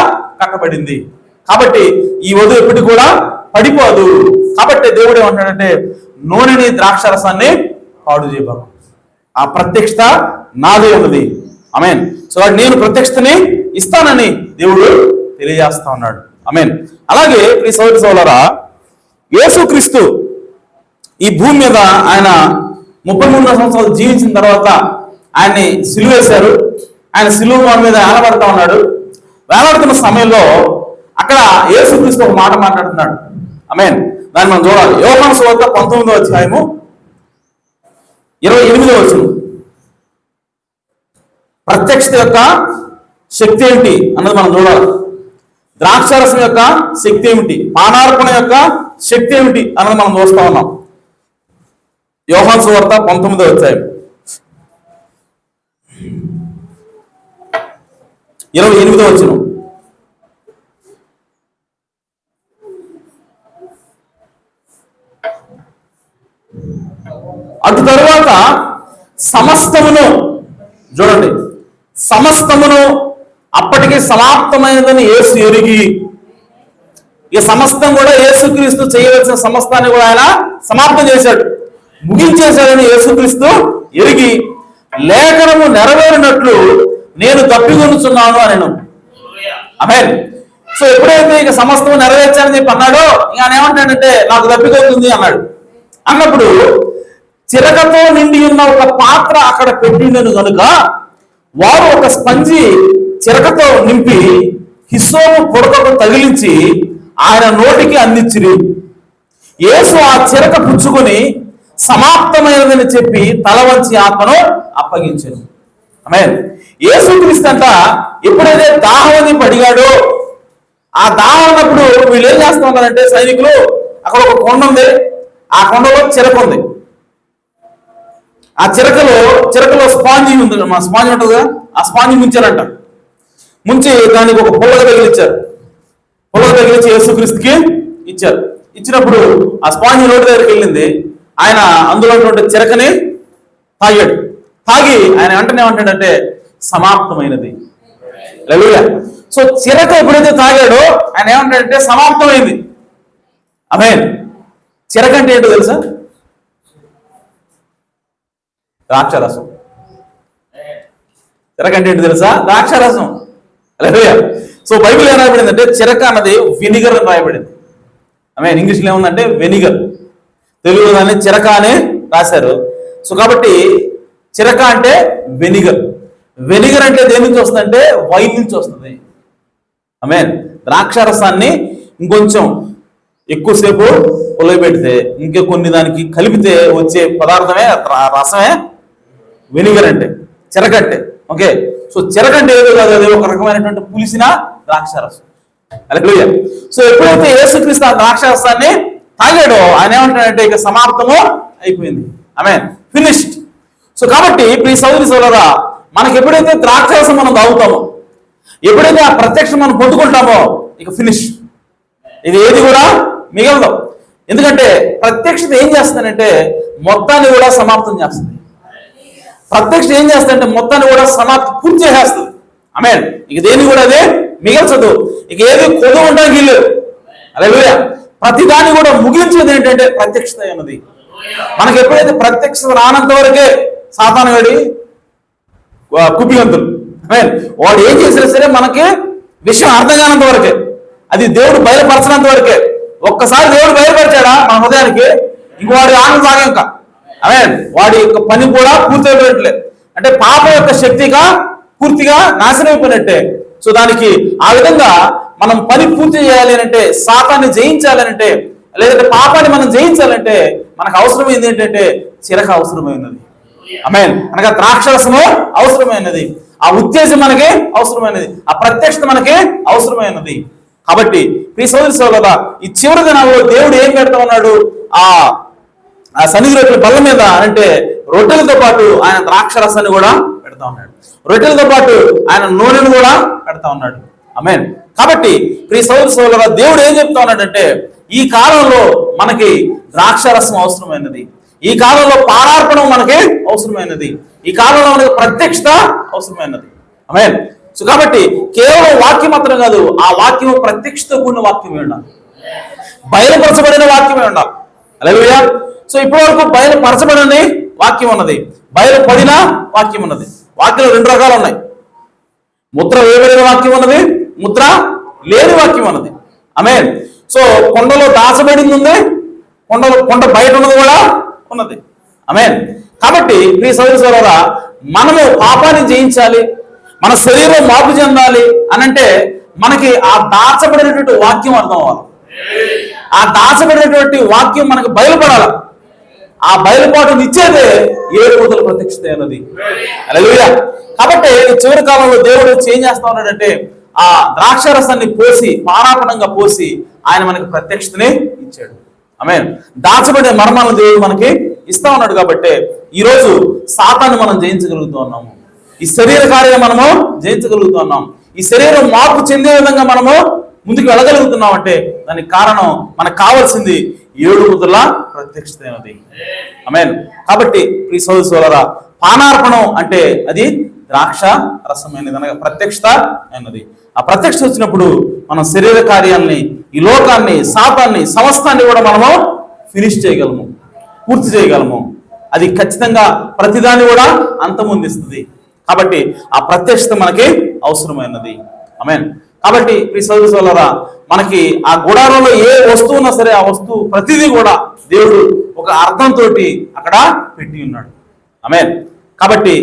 కట్టబడింది. కాబట్టి ఈ వధువు ఎప్పటికి కూడా పడిపోదు. కాబట్టి దేవుడు ఏమంటాడంటే నూనెని ద్రాక్షరసాన్ని పాడు చేయబాకు, ఆ ప్రత్యక్షత నాదే ఉన్నది. ఆమేన్. సో నేను ప్రత్యక్షతని ఇస్తానని దేవుడు తెలియజేస్తా ఉన్నాడు. ఆమేన్. అలాగే ఈ సోదరులారా, యేసుక్రీస్తు ఈ భూమి మీద ఆయన 33 సంవత్సరాలు జీవించిన తర్వాత ఆయన్ని సిలువేశారు. ఆయన సిలువ మీద వేలాడుతూ ఉన్నాడు. వేలాడుతున్న సమయంలో అక్కడ యేసుక్రీస్తు ఒక మాట మాట్లాడుతున్నాడు. ఆమేన్. దాన్ని మనం చూడాలి. యోహాను సువార్త 19వ అధ్యాయము 28వ వచనం. ప్రత్యక్షత యొక్క శక్తి ఏమిటి అన్నది మనం చూడాలి. ద్రాక్షారసం యొక్క శక్తి ఏమిటి, పానార్పణ యొక్క శక్తి ఏమిటి అన్నది మనం చూస్తా ఉన్నాం. యోహాను సువార్త 19వ అధ్యాయం 28వ వచనం. అటు తరువాత సమస్తమును, చూడండి, సమస్తమును అప్పటికి సమాప్తమైనదని యేసు ఎరిగి, ఈ సమస్తం కూడా యేసుక్రీస్తు చేయవలసిన సమస్తాన్ని కూడా ఆయన సమాప్తం చేశాడు, ముగించేశాడని యేసుక్రీస్తు ఎరిగి లేఖనము నెరవేరినట్లు నేను తప్పికొనుచున్నాను అనెను. ఆమేన్. సో ఎప్పుడైతే ఇక సమస్తము నెరవేర్చాలని చెప్పి అన్నాడో ఇక ఆయన ఏమంటాడంటే నాకు తప్పికొస్తుంది అన్నాడు. అన్నప్పుడు చిరకతో నిండి ఉన్న ఒక పాత్ర అక్కడ పెట్టిండను కనుక వారు ఒక స్పంజి చిరకతో నింపి హిస్సోపు పొడకకు తగిలించి ఆయన నోటికి అందించిరి. యేసు ఆ చిరక పుచ్చుకొని సమాప్తమైనదని చెప్పి తల వంచి ఆత్మను అప్పగించారు. ఆమేన్. యేసుక్రీస్తు అంట ఎప్పుడైతే దాహం పడిగాడో, ఆ దాహం ఉన్నప్పుడు వీళ్ళు ఏం చేస్తూ ఉన్నారంటే సైనికులు, అక్కడ ఒక కొండ ఉంది, ఆ కొండలో చిరక ఉంది. ఆ చిరకలో స్పాంజి ఉంది, మా స్పాంజి ఉంటుంది కదా, ఆ స్పాంజి ముంచారంట. ముంచి దానికి ఒక పుల్లగా తగిలిచ్చారు. పుల్లగా తగిలించి యేసుక్రీస్తుకి ఇచ్చారు. ఇచ్చినప్పుడు ఆ స్పాంజి నోటి దగ్గరికి వెళ్ళింది. ఆయన అందులో ఉన్నటువంటి చిరకని తాగాడు. తాగి ఆయన వెంటనే ఏమంటాడంటే సమాప్తమైనది. హల్లెలూయా. సో చిరక ఎప్పుడైతే తాగాడో ఆయన ఏమంటాడంటే సమాప్తమైంది. ఆమేన్. చిరక అంటే ఏంటో తెలుసా? ద్రాక్షరసం. చిరక అంటే ఏంటో తెలుసా? ద్రాక్షరసం. హల్లెలూయా. సో బైబిల్ ఏం రాయబడింది అంటే చిరక అన్నది వినిగర్ అని రాయబడింది. ఆమేన్. ఇంగ్లీష్లో ఏముందంటే వెనిగర్, తెలుగులో దాన్ని చిరక అని రాశారు. సో కాబట్టి చిరక అంటే వెనిగర్. వెనిగర్ అంటే దేని నుంచి వస్తుందంటే వైన్ నుంచి వస్తుంది. ఆమేన్. ద్రాక్షరసాన్ని ఇంకొంచెం ఎక్కువసేపు ఉలయబెడితే ఇంకా కొన్ని దానికి కలిపితే వచ్చే పదార్థమే రసమే వెనిగర్ అంటే, చిరక అంటే. ఓకే. సో చిరక అంటే ఏదో కాదు, అది ఒక రకమైనటువంటి పులిసిన ద్రాక్షరసం. హల్లెలూయా. సో ఎప్పుడైతే యేసుక్రీస్తు ఆ ద్రాక్షరసాన్ని తాగాడో ఆయన ఏమంటాడంటే ఇక సమాప్తము అయిపోయింది. ఆమేన్. ఫినిష్డ్. సో కాబట్టి ప్రియ సోదరి సోదరా, మనకి ఎప్పుడైతే ద్రాక్షరసం మనం తాగుతామో, ఎప్పుడైతే ఆ ప్రత్యక్షం మనం పొందుకుంటామో ఇక ఫినిష్. ఇది ఏది కూడా మిగలదు. ఎందుకంటే ప్రత్యక్షత ఏం చేస్తుందంటే మొత్తాన్ని కూడా సమాప్తం చేస్తుంది. ప్రత్యక్షత ఏం చేస్తుందంటే మొత్తాన్ని కూడా పూర్తి చేసేస్తుంది. ఆమేన్. ఇక దేన్ని కూడా అదే మిగల్చదు. ఇక ఏది కొద్దు ఉండడానికి ఇల్లు. హల్లెలూయా. ప్రతిదాన్ని కూడా ముగించేది ఏంటంటే ప్రత్యక్షత అన్నది. మనకి ఎప్పుడైతే ప్రత్యక్షత రానంత వరకే సాతాను గడి కుప్పిగంతులు. వాడు ఏం చేసినా సరే మనకి విషయం అర్థం కానంత వరకే, అది దేవుడు బయలుపరచనంత వరకే. ఒక్కసారి దేవుడు బయలుపరిచాడా మన హృదయానికి, ఇంక వాడి ఆనందం సాగే ఇంకా. ఆమేన్. వాడి యొక్క పని కూడా పూర్తి అయిపోయినట్లే, అంటే పాప యొక్క శక్తిగా పూర్తిగా నాశనం అయిపోయినట్టే. సో దానికి ఆ విధంగా మనం పని పూర్తి చేయాలి అంటే, సాతాన్ని జయించాలనంటే, లేదంటే పాపాన్ని మనం జయించాలంటే మనకు అవసరమైంది ఏంటంటే చిరక అవసరమైనది. ఆమేన్. అనగా ద్రాక్షరసము అవసరమైనది, ఆ ఉత్తేజం మనకి అవసరమైనది, ఆ ప్రత్యక్షత మనకి అవసరమైనది. కాబట్టి ప్రియ సోదరి సోదరులారా, ఈ చివరి దినాల్లో దేవుడు ఏం పెడతా ఉన్నాడు ఆ సన్నిధి రొట్టెల బల్ల మీద అంటే రొట్టెలతో పాటు ఆయన ద్రాక్షరసాన్ని కూడా పెడతా ఉన్నాడు. రొట్టెలతో పాటు ఆయన నూనెను కూడా పెడతా ఉన్నాడు. ఆమేన్. కాబట్టి ప్రియ సోదరి సోదరులారా, దేవుడు ఏం చెప్తా ఉన్నాడంటే ఈ కాలంలో మనకి ద్రాక్షరసం అవసరమైనది, ఈ కాలంలో పారార్పణం మనకి అవసరమైనది, ఈ కాలంలో మనకి ప్రత్యక్షత అవసరమైనది. ఆమేన్. సో కాబట్టి కేవలం వాక్యం మాత్రం కాదు, ఆ వాక్యం ప్రత్యక్షత కూడిన వాక్యమే ఉండాలి, బయలుపరచబడిన వాక్యమే ఉండాలి. హల్లెలూయా. సో ఇప్పటి వరకు బయలుపరచబడని వాక్యం ఉన్నది, బయలుపడిన వాక్యం ఉన్నది. వాక్యం రెండు రకాలు ఉన్నాయి. ముద్ర వేయబడిన వాక్యం ఉన్నది, ముద్ర లేని వాక్యం ఉన్నది. ఆమేన్. సో కొండలో దాచబడింది ఉంది, కొండ బయట ఉన్నది కూడా ఉన్నది. ఆమేన్. కాబట్టి ప్రియ సోదరి సోదరులారా, మనము పాపాన్ని జయించాలి, మన శరీరం మార్పు చెందాలి అనంటే మనకి ఆ దాచబడినటువంటి వాక్యం అర్థం అవ్వాలి. ఆ దాచబడినటువంటి వాక్యం మనకు బయలుపడాలి. ఆ బయలుపాటుని ఇచ్చేదే 7 రోజుల ప్రత్యక్షత అన్నది. హల్లెలూయా. కాబట్టి చివరి కాలంలో దేవుడు ఏం చేస్తా ఉన్నాడంటే ఆ ద్రాక్షరసాన్ని పోసి, పారాపణంగా పోసి ఆయన మనకి ప్రత్యక్షతని ఇచ్చాడు. ఆమేన్. దాచబడే మర్మాలను దేవుడు మనకి ఇస్తా ఉన్నాడు. కాబట్టి ఈరోజు సాతాన్ని మనం జయించగలుగుతూ ఉన్నాము, ఈ శరీర కార్యాన్ని మనము జయించగలుగుతూ ఉన్నాం, ఈ శరీరం మార్పు చెందే విధంగా మనము ముందుకు వెళ్ళగలుగుతున్నాం అంటే దానికి కారణం మనకు కావాల్సింది 7 ముద్రల ప్రత్యక్షత అన్నది. ఆమేన్. కాబట్టి ప్రియ సోదరి సోదరులారా, పానార్పణం అంటే అది ద్రాక్ష రసమైనది, అనగా ప్రత్యక్షత అన్నది. ఆ ప్రత్యక్షత వచ్చినప్పుడు మనం శరీర కార్యాలని, ఈ లోకాన్ని, సాతాన్ని, సమస్తాన్ని కూడా మనము ఫినిష్ చేయగలము, పూర్తి చేయగలము. అది ఖచ్చితంగా ప్రతిదాన్ని కూడా అంతమొందిస్తుంది. కాబట్టి ఆ ప్రత్యక్షత మనకి అవసరమైనది. ఆమేన్. కాబట్టి ప్రియ సోదరి సోదరులారా, మనకి ఆ గుడారంలో ఏ వస్తువు ఉన్నా సరే ఆ వస్తువు ప్రతిదీ కూడా దేవుడు ఒక అర్థంతో అక్కడ పెట్టి ఉన్నాడు. ఆమేన్. కాబట్టి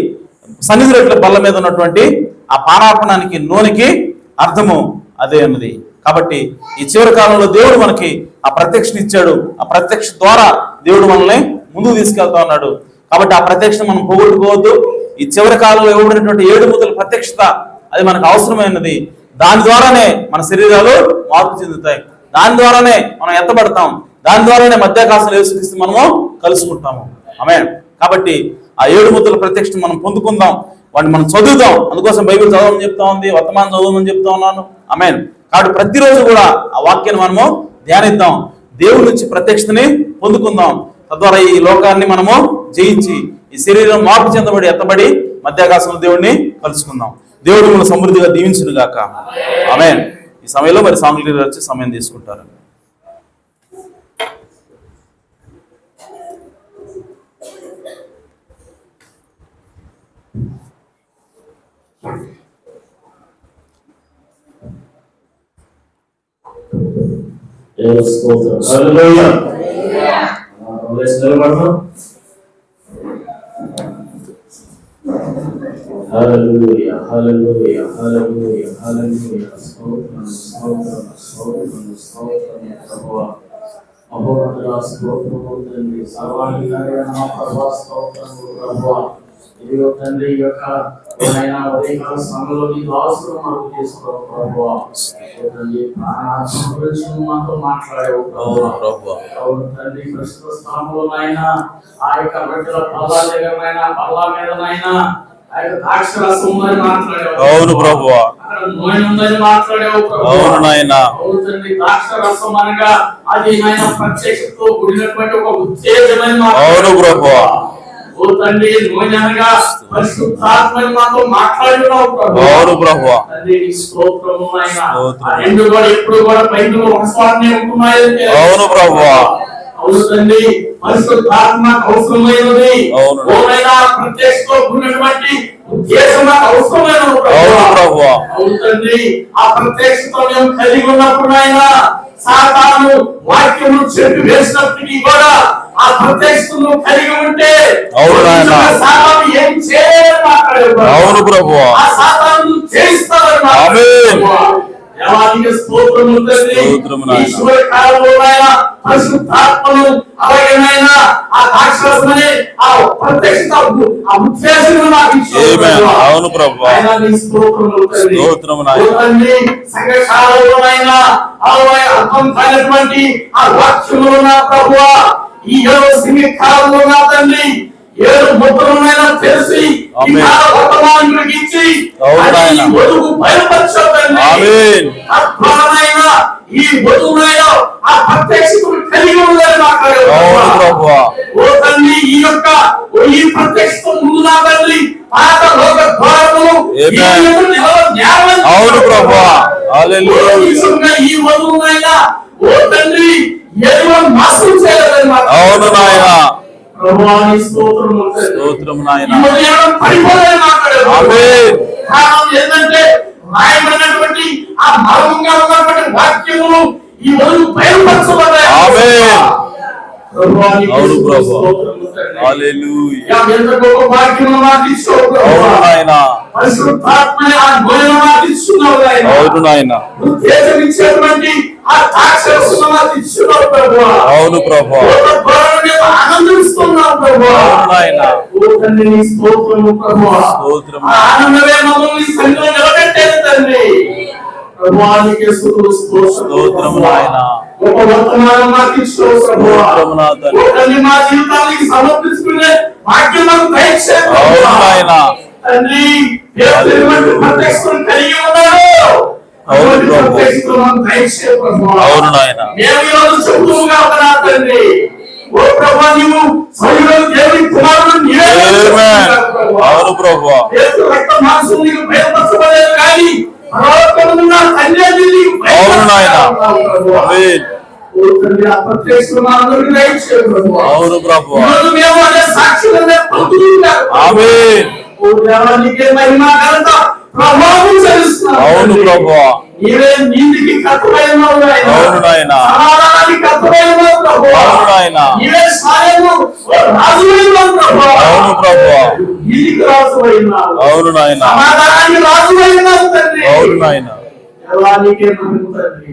సన్నిధి రొట్టెల బల్ల మీద ఉన్నటువంటి ఆ పానార్పణానికి నూనెకి అర్థము అదే ఉన్నది. కాబట్టి ఈ చివరి కాలంలో దేవుడు మనకి ఆ ప్రత్యక్షను ఇచ్చాడు. ఆ ప్రత్యక్ష ద్వారా దేవుడు మనల్ని ముందుకు తీసుకెళ్తా ఉన్నాడు. కాబట్టి ఆ ప్రత్యక్షను మనం పోగొట్టుకోవద్దు. ఈ చివరి కాలంలో ఇవ్వబడినటువంటి 7 ముద్దల ప్రత్యక్షత అది మనకు అవసరమైనది. దాని ద్వారానే మన శరీరాలు మార్పు చెందుతాయి. దాని ద్వారానే మనం ఎత్తబడతాం. దాని ద్వారానే మధ్యాకాశంలో యేసుక్రీస్తు మనము కలుసుకుంటాము. ఆమేన్. కాబట్టి ఆ 7 ముద్దల ప్రత్యక్షత మనం పొందుకుందాం. వాటిని మనం చదువుదాం. అందుకోసం బైబిల్ చదవమని చెప్తా ఉంది, వర్తమానం చదవమని చెప్తా ఉన్నాను. ఆమేన్. కాబట్టి ప్రతిరోజు కూడా ఆ వాక్యాన్ని మనము ధ్యానిద్దాం. దేవుడి నుంచి ప్రత్యక్షతని పొందుకుందాం. తద్వారా ఈ లోకాన్ని మనము జయించి ఈ శరీరం మార్పు చెందబడి ఎత్తబడి మధ్యాకాశంలో దేవుడిని కలుసుకుందాం. దేవుడు మన సమృద్ధిగా దీవించును గాక. ఆమేన్. ఈ సమయంలో మరి సాంగ్ లీడర్ వచ్చి సమయం తీసుకుంటారు. Hallelujah, hallelujah, hallelujah, hallelujah. Stotram, stotram, stotram, stotram, Prabhuva. Mahoradra, stotram, తండ్రి సర్వాధికారి ప్రభా స్తోత్రం ప్రభువా. ఇదిగో తండ్రి యొక్క ఏమైనా ఉదయకాల సమయంలో నీ దాసులు మనకు చేసుకో ప్రభువా. తండ్రి ప్రాణాత్మ గురించి మాతో మాట్లాడావు ప్రభువా. అవును తండ్రి ప్రస్తుత స్థానంలో నాయనా ఆ యొక్క రొట్టెల పల్లా దగ్గరనైనా పల్లా మీదనైనా అవును ప్రభువా. అవును నాయనా. ద్రాక్షరసం అనగా అది నాయన ప్రత్యక్షతో కూడినటువంటి ఒక ఉత్తేజమైన అవును ప్రభువా. ఓ తండ్రి నూనె అనగా పరిశుద్ధాత్మని మాతో మాట్లాడుతున్నావు ప్రభువా. అవును ప్రభువా. తండ్రి స్తోత్రము నాయన. ఆ రెండు కూడా ఎప్పుడు కూడా బైబిల్లో ఒక స్వామి ఉంటున్నాయి. అవును ప్రభువా. అవును తండ్రి పరిశుద్ధాత్మ అవసరమైనది. ఓనైనా ప్రత్యక్షతో కూడినటువంటి ఉద్దేశం అవసరమైనది ప్రభువా. అవును తండ్రి ఆ ప్రత్యక్షతో మేము కలిగి ఉన్నప్పుడు అయినా సాతాను వాక్యము చెప్పి వేసినప్పటికీ కూడా ఆ ప్రత్యక్షతను కలిగి ఉంటే సాతాను ఏం చేయలేదని మాట్లాడారు. అవును ప్రభువా. ఆ సాతాను చేయిస్తారని మాట్లాడారు. దేవానికి స్తోత్రము తండ్రి. ఈశ్వర కాలంలోనైనా పరిశుద్ధాత్మను అలాగేనైనా ఆ ద్రాక్షరసమనే ఆ ప్రత్యక్షత ఆ ఉద్దేశం నాకు ఇచ్చారు. అవును ప్రభువా. ఆయనకి స్తోత్రము తండ్రి. స్తోత్రము నాయనా. సంఘ కాలంలోనైనా అలాగే అర్థం కానటువంటి ఆ వాక్యములు నా ప్రభువా ఈ 7 సంఘ కాలంలో నా తండ్రి 7 ముద్రలైనా తెలిసి ఈ వర్తమానానికి ఇచ్చి వధువు బయలుపరచండి. ఆమేన్. అద్భుతమైన ఈ వధువునైనా ఆ ప్రత్యక్షతను కలిగి ఉందని మాట్లాడారు. అవును ప్రభువా. ఓ తండ్రి ఈ యొక్క ఈ ప్రత్యక్షత ముందు నా తండ్రి పాత లోక ద్వారములు అవును ప్రభువా. హల్లెలూయా. ఈ వధువునైనా ఓ తండ్రి ఎటువంటి నాశనం చేయాలని మాట్లాడారు. అవును నాయనా. ప్రభువాని స్తోత్రము స్తోత్రము నాయనా. ఈ ఉదయం పరిపూర్ణంగా మాట్లాడారు. ఆమేన్. కారణం ఏంటంటే రాయబడినటువంటి ఆ మర్మంగా ఉన్నటువంటి వాక్యములు ఈ వధువు బయలుపరచబడ్డాయి. ఆమేన్. ప్రభువాని అవును ప్రభువా. స్తోత్రము హల్లెలూయా. ఎంత గొప్ప వాక్యము నాకు ఇచ్చావు ప్రభువా. అవును నాయనా. పరిశుద్ధాత్మని ఆ గోయను నాకు ఇస్తున్నావు నాయనా. అవును నాయనా. ఉత్తేజమిచ్చేటువంటి ఆ ద్రాక్షరసము నాకు ఇస్తున్నావు ప్రభువా. అవును ప్రభువా. ఆనందిస్తున్నావు ప్రభువా. అవును నాయనా. ఓ తండ్రి నీ స్తోత్రము ప్రభువా. స్తోత్రము. ఆ ఆనందమే మమ్మల్ని సంఘంలో నిలబెట్టేది తండ్రి. ప్రభువానికి స్తోత్రము నాయనా. గొప్ప వర్తమానం మాకు ఇచ్చావు ప్రభువా. స్తోత్రము నా తండ్రి. ఓ తండ్రి మా జీవితానికి సమర్పించుకునే భాగ్యం మాకు దయచేయి ప్రభువా. అవును నాయనా. తండ్రి దేవుని ప్రత్యక్షతను కలిగి ఉన్నాడు. అవును ప్రభువా. అవును నాయనా. మేము ఈరోజు చెబుతున్నా కదా తండ్రి. ఓ ప్రభువా నీవు స్వయంగా దేవుని కుమారుడు నీవే. అవును ప్రభువా. యేసు రక్త మాంసం నీకు బయలుపరచబడలేదు కానీ పరలోకమున్న తండ్రి నీకు అవును నాయనా. ఆమేన్. ఓ తండ్రి ఆ ప్రత్యక్షతను అందరికీ దయచేయి ప్రభువా. అవును ప్రభువా. ఈరోజు మేము అనే సాక్షులుగా పొందుతున్నాం. ఆమేన్. ఓ దేవానికి మహిమ ఘనత ప్రభావం చెల్లిస్తున్నాం. అవును ప్రభువా. నీవే నీతికి కర్తమైనవు నాయన. అవును నాయన. సమాధానానికి కర్తమైనవు ప్రభువా. అవును నాయన. నీవే సాయము రాజువైనవు ప్రభువా. అవును ప్రభువా. నీతికి రాజువైనావు. అవును నాయన. సమాధానానికి రాజువైనావు తండ్రి. అవును నాయన. దేవా నీకే మహిమ తండ్రి.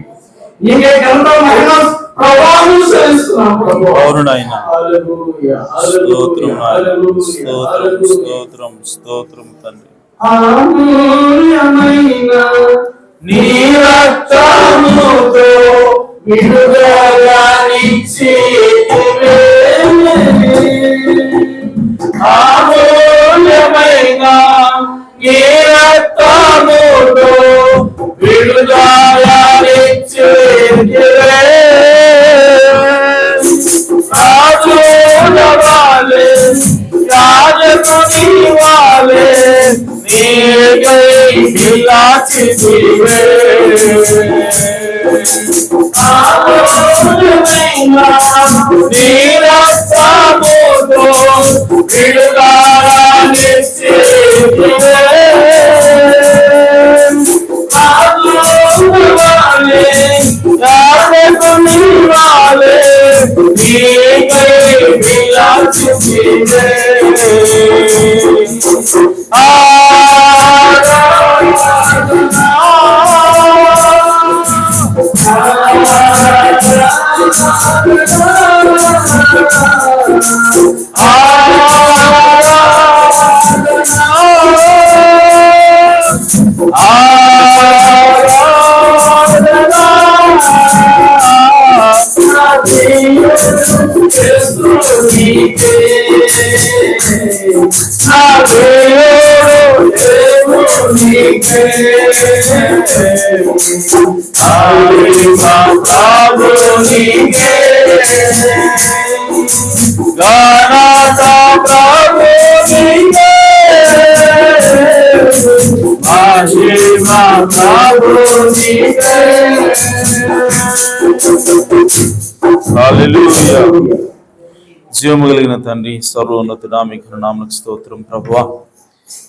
నీకే ఘనత మహిమ ప్రభావం చెల్లిస్తున్నాం ప్రభువా. అవును నాయన. హల్లెలూయా. స్తోత్రం నాయన. హల్లెలూయా. స్తోత్రం స్తోత్రం స్తోత్రం తండ్రి. అమూల్యమైన నీ రక్తముతో విడుదలనిచ్చితివే. అమూల్యమైన నీ రక్తముతో విడుదలనిచ్చితివే. రాజుల వాలే రాజకుని వాలే నీకై విలాసితివే. అమూల్యమైన నీ రక్తముతో విడుదలనిచ్చితివే. రాజుల వాలే రాజకుని వాలే నీకై విలాసితివే. హల్లెలూయా. జీవము కలిగిన తండ్రి, సర్వోన్నతుడా, మీకు నామమునకు స్తోత్రం ప్రభువా.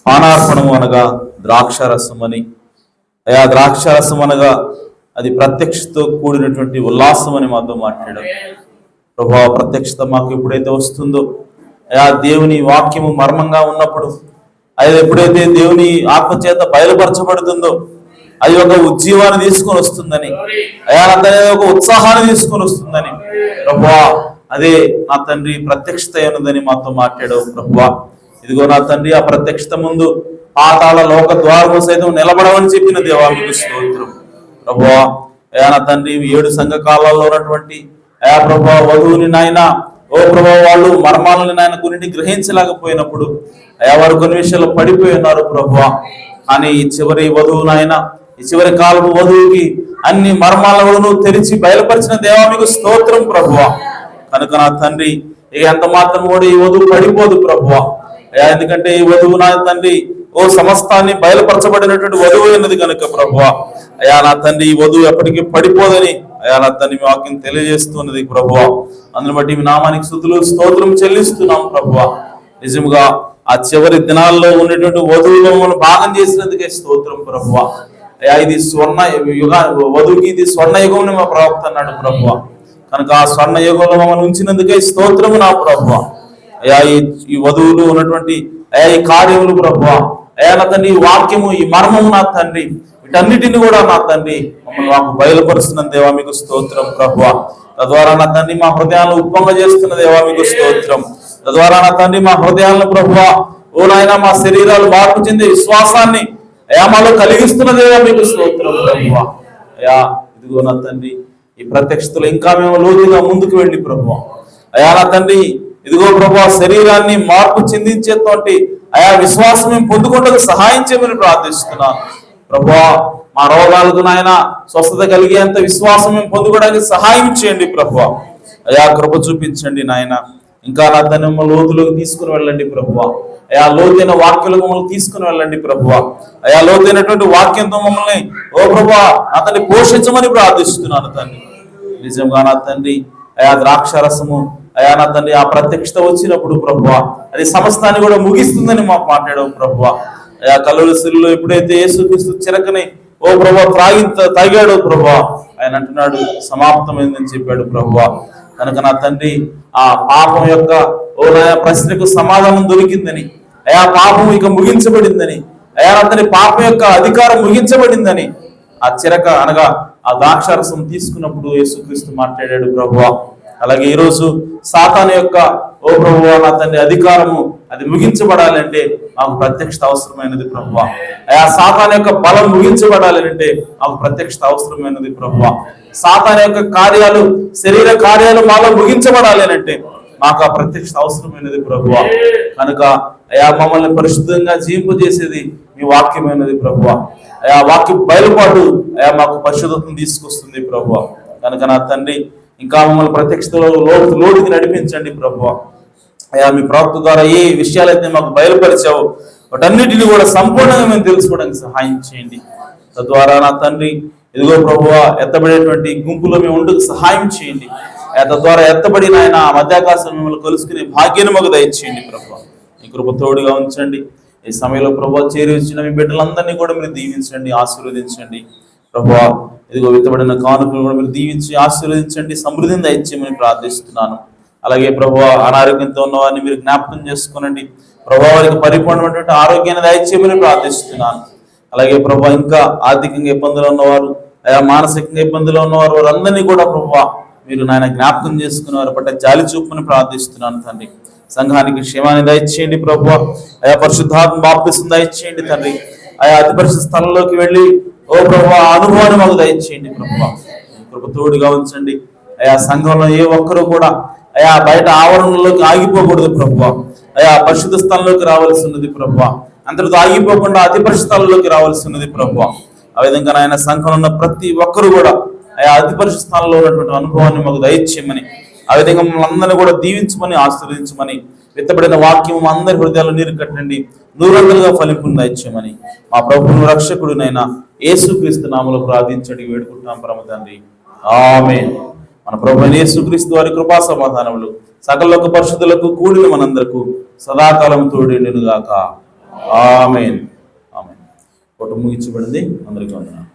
పానార్పణము అనగా ద్రాక్షారసం అని, అయా ద్రాక్షారసం అనగా అది ప్రత్యక్షతో కూడినటువంటి ఉల్లాసం అని మాతో మాట్లాడాం ప్రభువా. ప్రత్యక్షత మాకు ఎప్పుడైతే వస్తుందో, అయా దేవుని వాక్యము మర్మంగా ఉన్నప్పుడు, అది ఎప్పుడైతే దేవుని ఆత్మచేత బయలుపరచబడుతుందో అది ఒక ఉజ్జీవాన్ని తీసుకొని వస్తుందని, అయా ఒక ఉత్సాహాన్ని తీసుకొని వస్తుందని ప్రభువా, అదే నా తండ్రి ప్రత్యక్షత ఉన్నదని మాతో మాట్లాడావు ప్రభువా. ఇదిగో నా తండ్రి, ఆ ప్రత్యక్షత ముందు పాతాళ లోక ద్వారము సైతం నిలబడవని చెప్పిన దేవా మీకు స్తోత్రం ప్రభువా. అయా నా తండ్రి, 7 సంఘ కాలాల్లో ఉన్నటువంటి అయా ప్రభువా వధువుని నాయన, ఓ ప్రభువా, వాళ్ళు మర్మాలని నాయన కొన్నింటి గ్రహించలేకపోయినప్పుడు అయా వారు కొన్ని విషయాలు పడిపోయి ఉన్నారు ప్రభువా. కానీ ఈ చివరి వధువు నాయన, ఈ చివరి కాలపు వధువుకి అన్ని మర్మాలను తెరిచి బయలుపరిచిన దేవా మీకు స్తోత్రం ప్రభువా. కనుక నా తండ్రి, ఇక ఎంత మాత్రం కూడా ఈ వధువు పడిపోదు ప్రభువా. అయా ఎందుకంటే ఈ వధువు నా తండ్రి ఓ సమస్తాన్ని బయలుపరచబడినటువంటి వధువు అయినది కనుక ప్రభువా. అయా నా తండ్రి, ఈ వధువు ఎప్పటికీ పడిపోదని అయా నా తండ్రి మీ వాక్యం తెలియజేస్తున్నది ప్రభువా. అందుని బట్టి మీ నామానికి స్తుతులు స్తోత్రం చెల్లిస్తున్నాం ప్రభువా. నిజంగా ఆ చివరి దినాల్లో ఉన్నటువంటి వధువులో మనం భాగం చేసినందుకే స్తోత్రం ప్రభువా. అయా ఇది స్వర్ణ యుగ, వధువుకి ఇది స్వర్ణ యుగం మా ప్రవక్త అన్నాడు ప్రభువా. కనుక ఆ స్వర్ణ యుగంలో మమ్మల్ని ఉంచినందుకే స్తోత్రము నా ప్రభువా. అయా ఈ వధువులు ఉన్నటువంటి అయా ఈ కార్యములు ప్రభువా, అయా నా తండ్రి, ఈ వాక్యము, ఈ మర్మము నా తండ్రి, వీటన్నిటిని కూడా నా తండ్రి మమ్మల్ని మాకు బయలుపరుస్తున్న దేవా మీకు స్తోత్రం ప్రభువా. తద్వారా నా తండ్రి మా హృదయాలను ఉప్పొంగ చేస్తున్న దేవా మీకు స్తోత్రం. తద్వారా నా తండ్రి మా హృదయాలను ప్రభువా, ఓ నాయన, మా శరీరాలు మార్పు చెందే విశ్వాసాన్ని అయా మాలో కలిగిస్తున్న దేవా మీకు స్తోత్రం ప్రభువా. అయా ఇదిగో నా తండ్రి, ఈ ప్రత్యక్షతలో ఇంకా మేము లోతుగా ముందుకు వెళ్ళి ప్రభువా, అయా నా తండ్రి ఇదిగో ప్రభువా, శరీరాన్ని మార్పు చెందించేటువంటి అయా విశ్వాసం మేము పొందుకుంటూ సహాయం చేయమని ప్రార్థిస్తున్నాను ప్రభువా. మా రోగాలకు నాయన స్వస్థత కలిగేంత విశ్వాసం మేము పొందుకోవడానికి సహాయం చేయండి ప్రభువా. అయా కృప చూపించండి నాయన. ఇంకా నా తండ్రి మమ్మల్ని లోతులోకి తీసుకుని వెళ్ళండి ప్రభువా. అయా లోతైన వాక్యాలకు మమ్మల్ని తీసుకుని వెళ్ళండి ప్రభువా. అయా లోతైనటువంటి వాక్యంతో మమ్మల్ని ఓ ప్రభువా అతన్ని పోషించమని ప్రార్థిస్తున్నాను తండ్రి. నిజంగా నా తండ్రి, అయా ద్రాక్షారసము అయా నా తండ్రి ఆ ప్రత్యక్షత వచ్చినప్పుడు ప్రభువా, అది సమస్తాన్ని కూడా ముగిస్తుందని మాకు మాట్లాడవు ప్రభువా. అయా కలువరి శిలువలో ఎప్పుడైతే యేసుక్రీస్తు చిరకని ఓ ఓ ప్రభా తాగాడు ప్రభా, ఆయన అంటున్నాడు సమాప్తమైందని చెప్పాడు ప్రభా. కనుక నా తండ్రి ఆ పాపం యొక్క ప్రశ్నకు సమాధానం దొరికిందని, అయా పాపం ఇక ముగించబడిందని, అయా అతని పాపం యొక్క అధికారం ముగించబడిందని ఆ చిరక అనగా ఆ ద్రాక్షారసం తీసుకున్నప్పుడు యేసుక్రీస్తు మాట్లాడాడు ప్రభువా. అలాగే ఈరోజు సాతాను యొక్క ఓ ప్రభువా నా తండ్రి అధికారము అది ముగించబడాలి అంటే మాకు ప్రత్యక్షత అవసరమైనది ప్రభువా. ఆ సాతాను యొక్క బలం ముగించబడాలి అంటే మాకు ప్రత్యక్షత అవసరమైనది ప్రభువా. సాతాను యొక్క కార్యాలు, శరీర కార్యాలు మాలో ముగించబడాలి అంటే మాకు ఆ ప్రత్యక్షత అవసరమైనది ప్రభువా. కనుక అయా మమ్మల్ని పరిశుద్ధంగా జీవింపజేసేది మీ వాక్యమైనది ప్రభువా. అయా వాక్య బయలుపాటు అయా మాకు పరిశుద్ధతను తీసుకొస్తుంది ప్రభువా. కనుక నా తండ్రి ఇంకా మమ్మల్ని ప్రత్యక్షతలో లోతుకి నడిపించండి ప్రభువా. అయా మీ ప్రవక్త ద్వారా ఏ విషయాలైతే మాకు బయలుపరిచావో వాటన్నిటిని కూడా సంపూర్ణంగా మేము తెలుసుకోవడానికి సహాయం చేయండి. తద్వారా నా తండ్రి ఇదిగో ప్రభువా ఎత్తబడేటువంటి గుంపులో మేము ఉండకు సహాయం చేయండి. తద్వారా ఎత్తబడిన ఆయన మధ్యాకాశం మిమ్మల్ని కలుసుకునే భాగ్యాన్ని మాకు దయచేయండి ప్రభువా. మీ కృప తోడుగా ఉంచండి. ఈ సమయంలో ప్రభువా చేరి వచ్చిన మీ బిడ్డలందరినీ కూడా మీరు దీవించండి, ఆశీర్వదించండి ప్రభువా. ఇదిగో విత్తబడిన కానుకలు కూడా మీరు దీవించి ఆశీర్వదించండి, సమృద్ధిని దయచేయమని ప్రార్థిస్తున్నాను. అలాగే ప్రభువా అనారోగ్యంతో ఉన్న వారిని మీరు జ్ఞాపకం చేసుకునండి ప్రభువా, వారికి పరిపూర్ణమైనటువంటి ఆరోగ్యాన్ని దయచేయమని ప్రార్థిస్తున్నాను. అలాగే ప్రభువా ఇంకా ఆర్థికంగా ఇబ్బందులు ఉన్నవారు, మానసికంగా ఇబ్బందులు ఉన్నవారు, వారందరినీ కూడా ప్రభువా మీరు నాయన జ్ఞాపకం చేసుకుని వారి పట్ల జాలి చూపుని ప్రార్థిస్తున్నాను తండ్రి. సంఘానికి క్షేమాన్ని దయచేయండి ప్రభువా. అయా పరిశుద్ధాత్మ బాప్తిసం దయచేయండి తండ్రి. ఆయా అతి పరిశుద్ధ స్థలంలోకి వెళ్ళి ఓ ప్రభువా అనుభవాన్ని మాకు దయచేయండి ప్రభువా. కృప తోడుగా ఉంచండి. అయా సంఘంలో ఏ ఒక్కరు కూడా అయా బయట ఆవరణలోకి ఆగిపోకూడదు ప్రభువా. అయా పరిశుద్ధ స్థలంలోకి రావాల్సి ఉన్నది ప్రభువా. అంతటితో ఆగిపోకుండా అతి పరిశుద్ధ స్థలంలోకి రావాల్సి ఉన్నది ప్రభువా. ఆ విధంగా నాయన సంఘంలో ఉన్న ప్రతి ఒక్కరు కూడా అయా అతి పరిశుద్ధ స్థానంలో ఉన్నటువంటి అనుభవాన్ని మాకు దయచేయమని, ఆ విధంగా మమ్మల్ని అందరినీ కూడా దీవించమని ఆశీర్వదించమని, విత్తబడిన వాక్యం అందరి హృదయాల్లో నీరు కట్టండి, నూరంతలుగా ఫలింపును దయచేయమని మా ప్రభువును రక్షకుడినైనా యేసుక్రీస్తు నామములో ప్రార్థించండి వేడుకుంటాం పరమ తండ్రి. ఆమేన్. మన ప్రభువైన యేసుక్రీస్తు వారి కృపా సమాధానములు సకల పరిశుద్ధులకు కూడిన మనందరకు సదాకాలం తోడేండును గాక. ఆమేన్. ఆమేన్. ఒకటి ముగించబడింది. అందరికీ వందనాలు.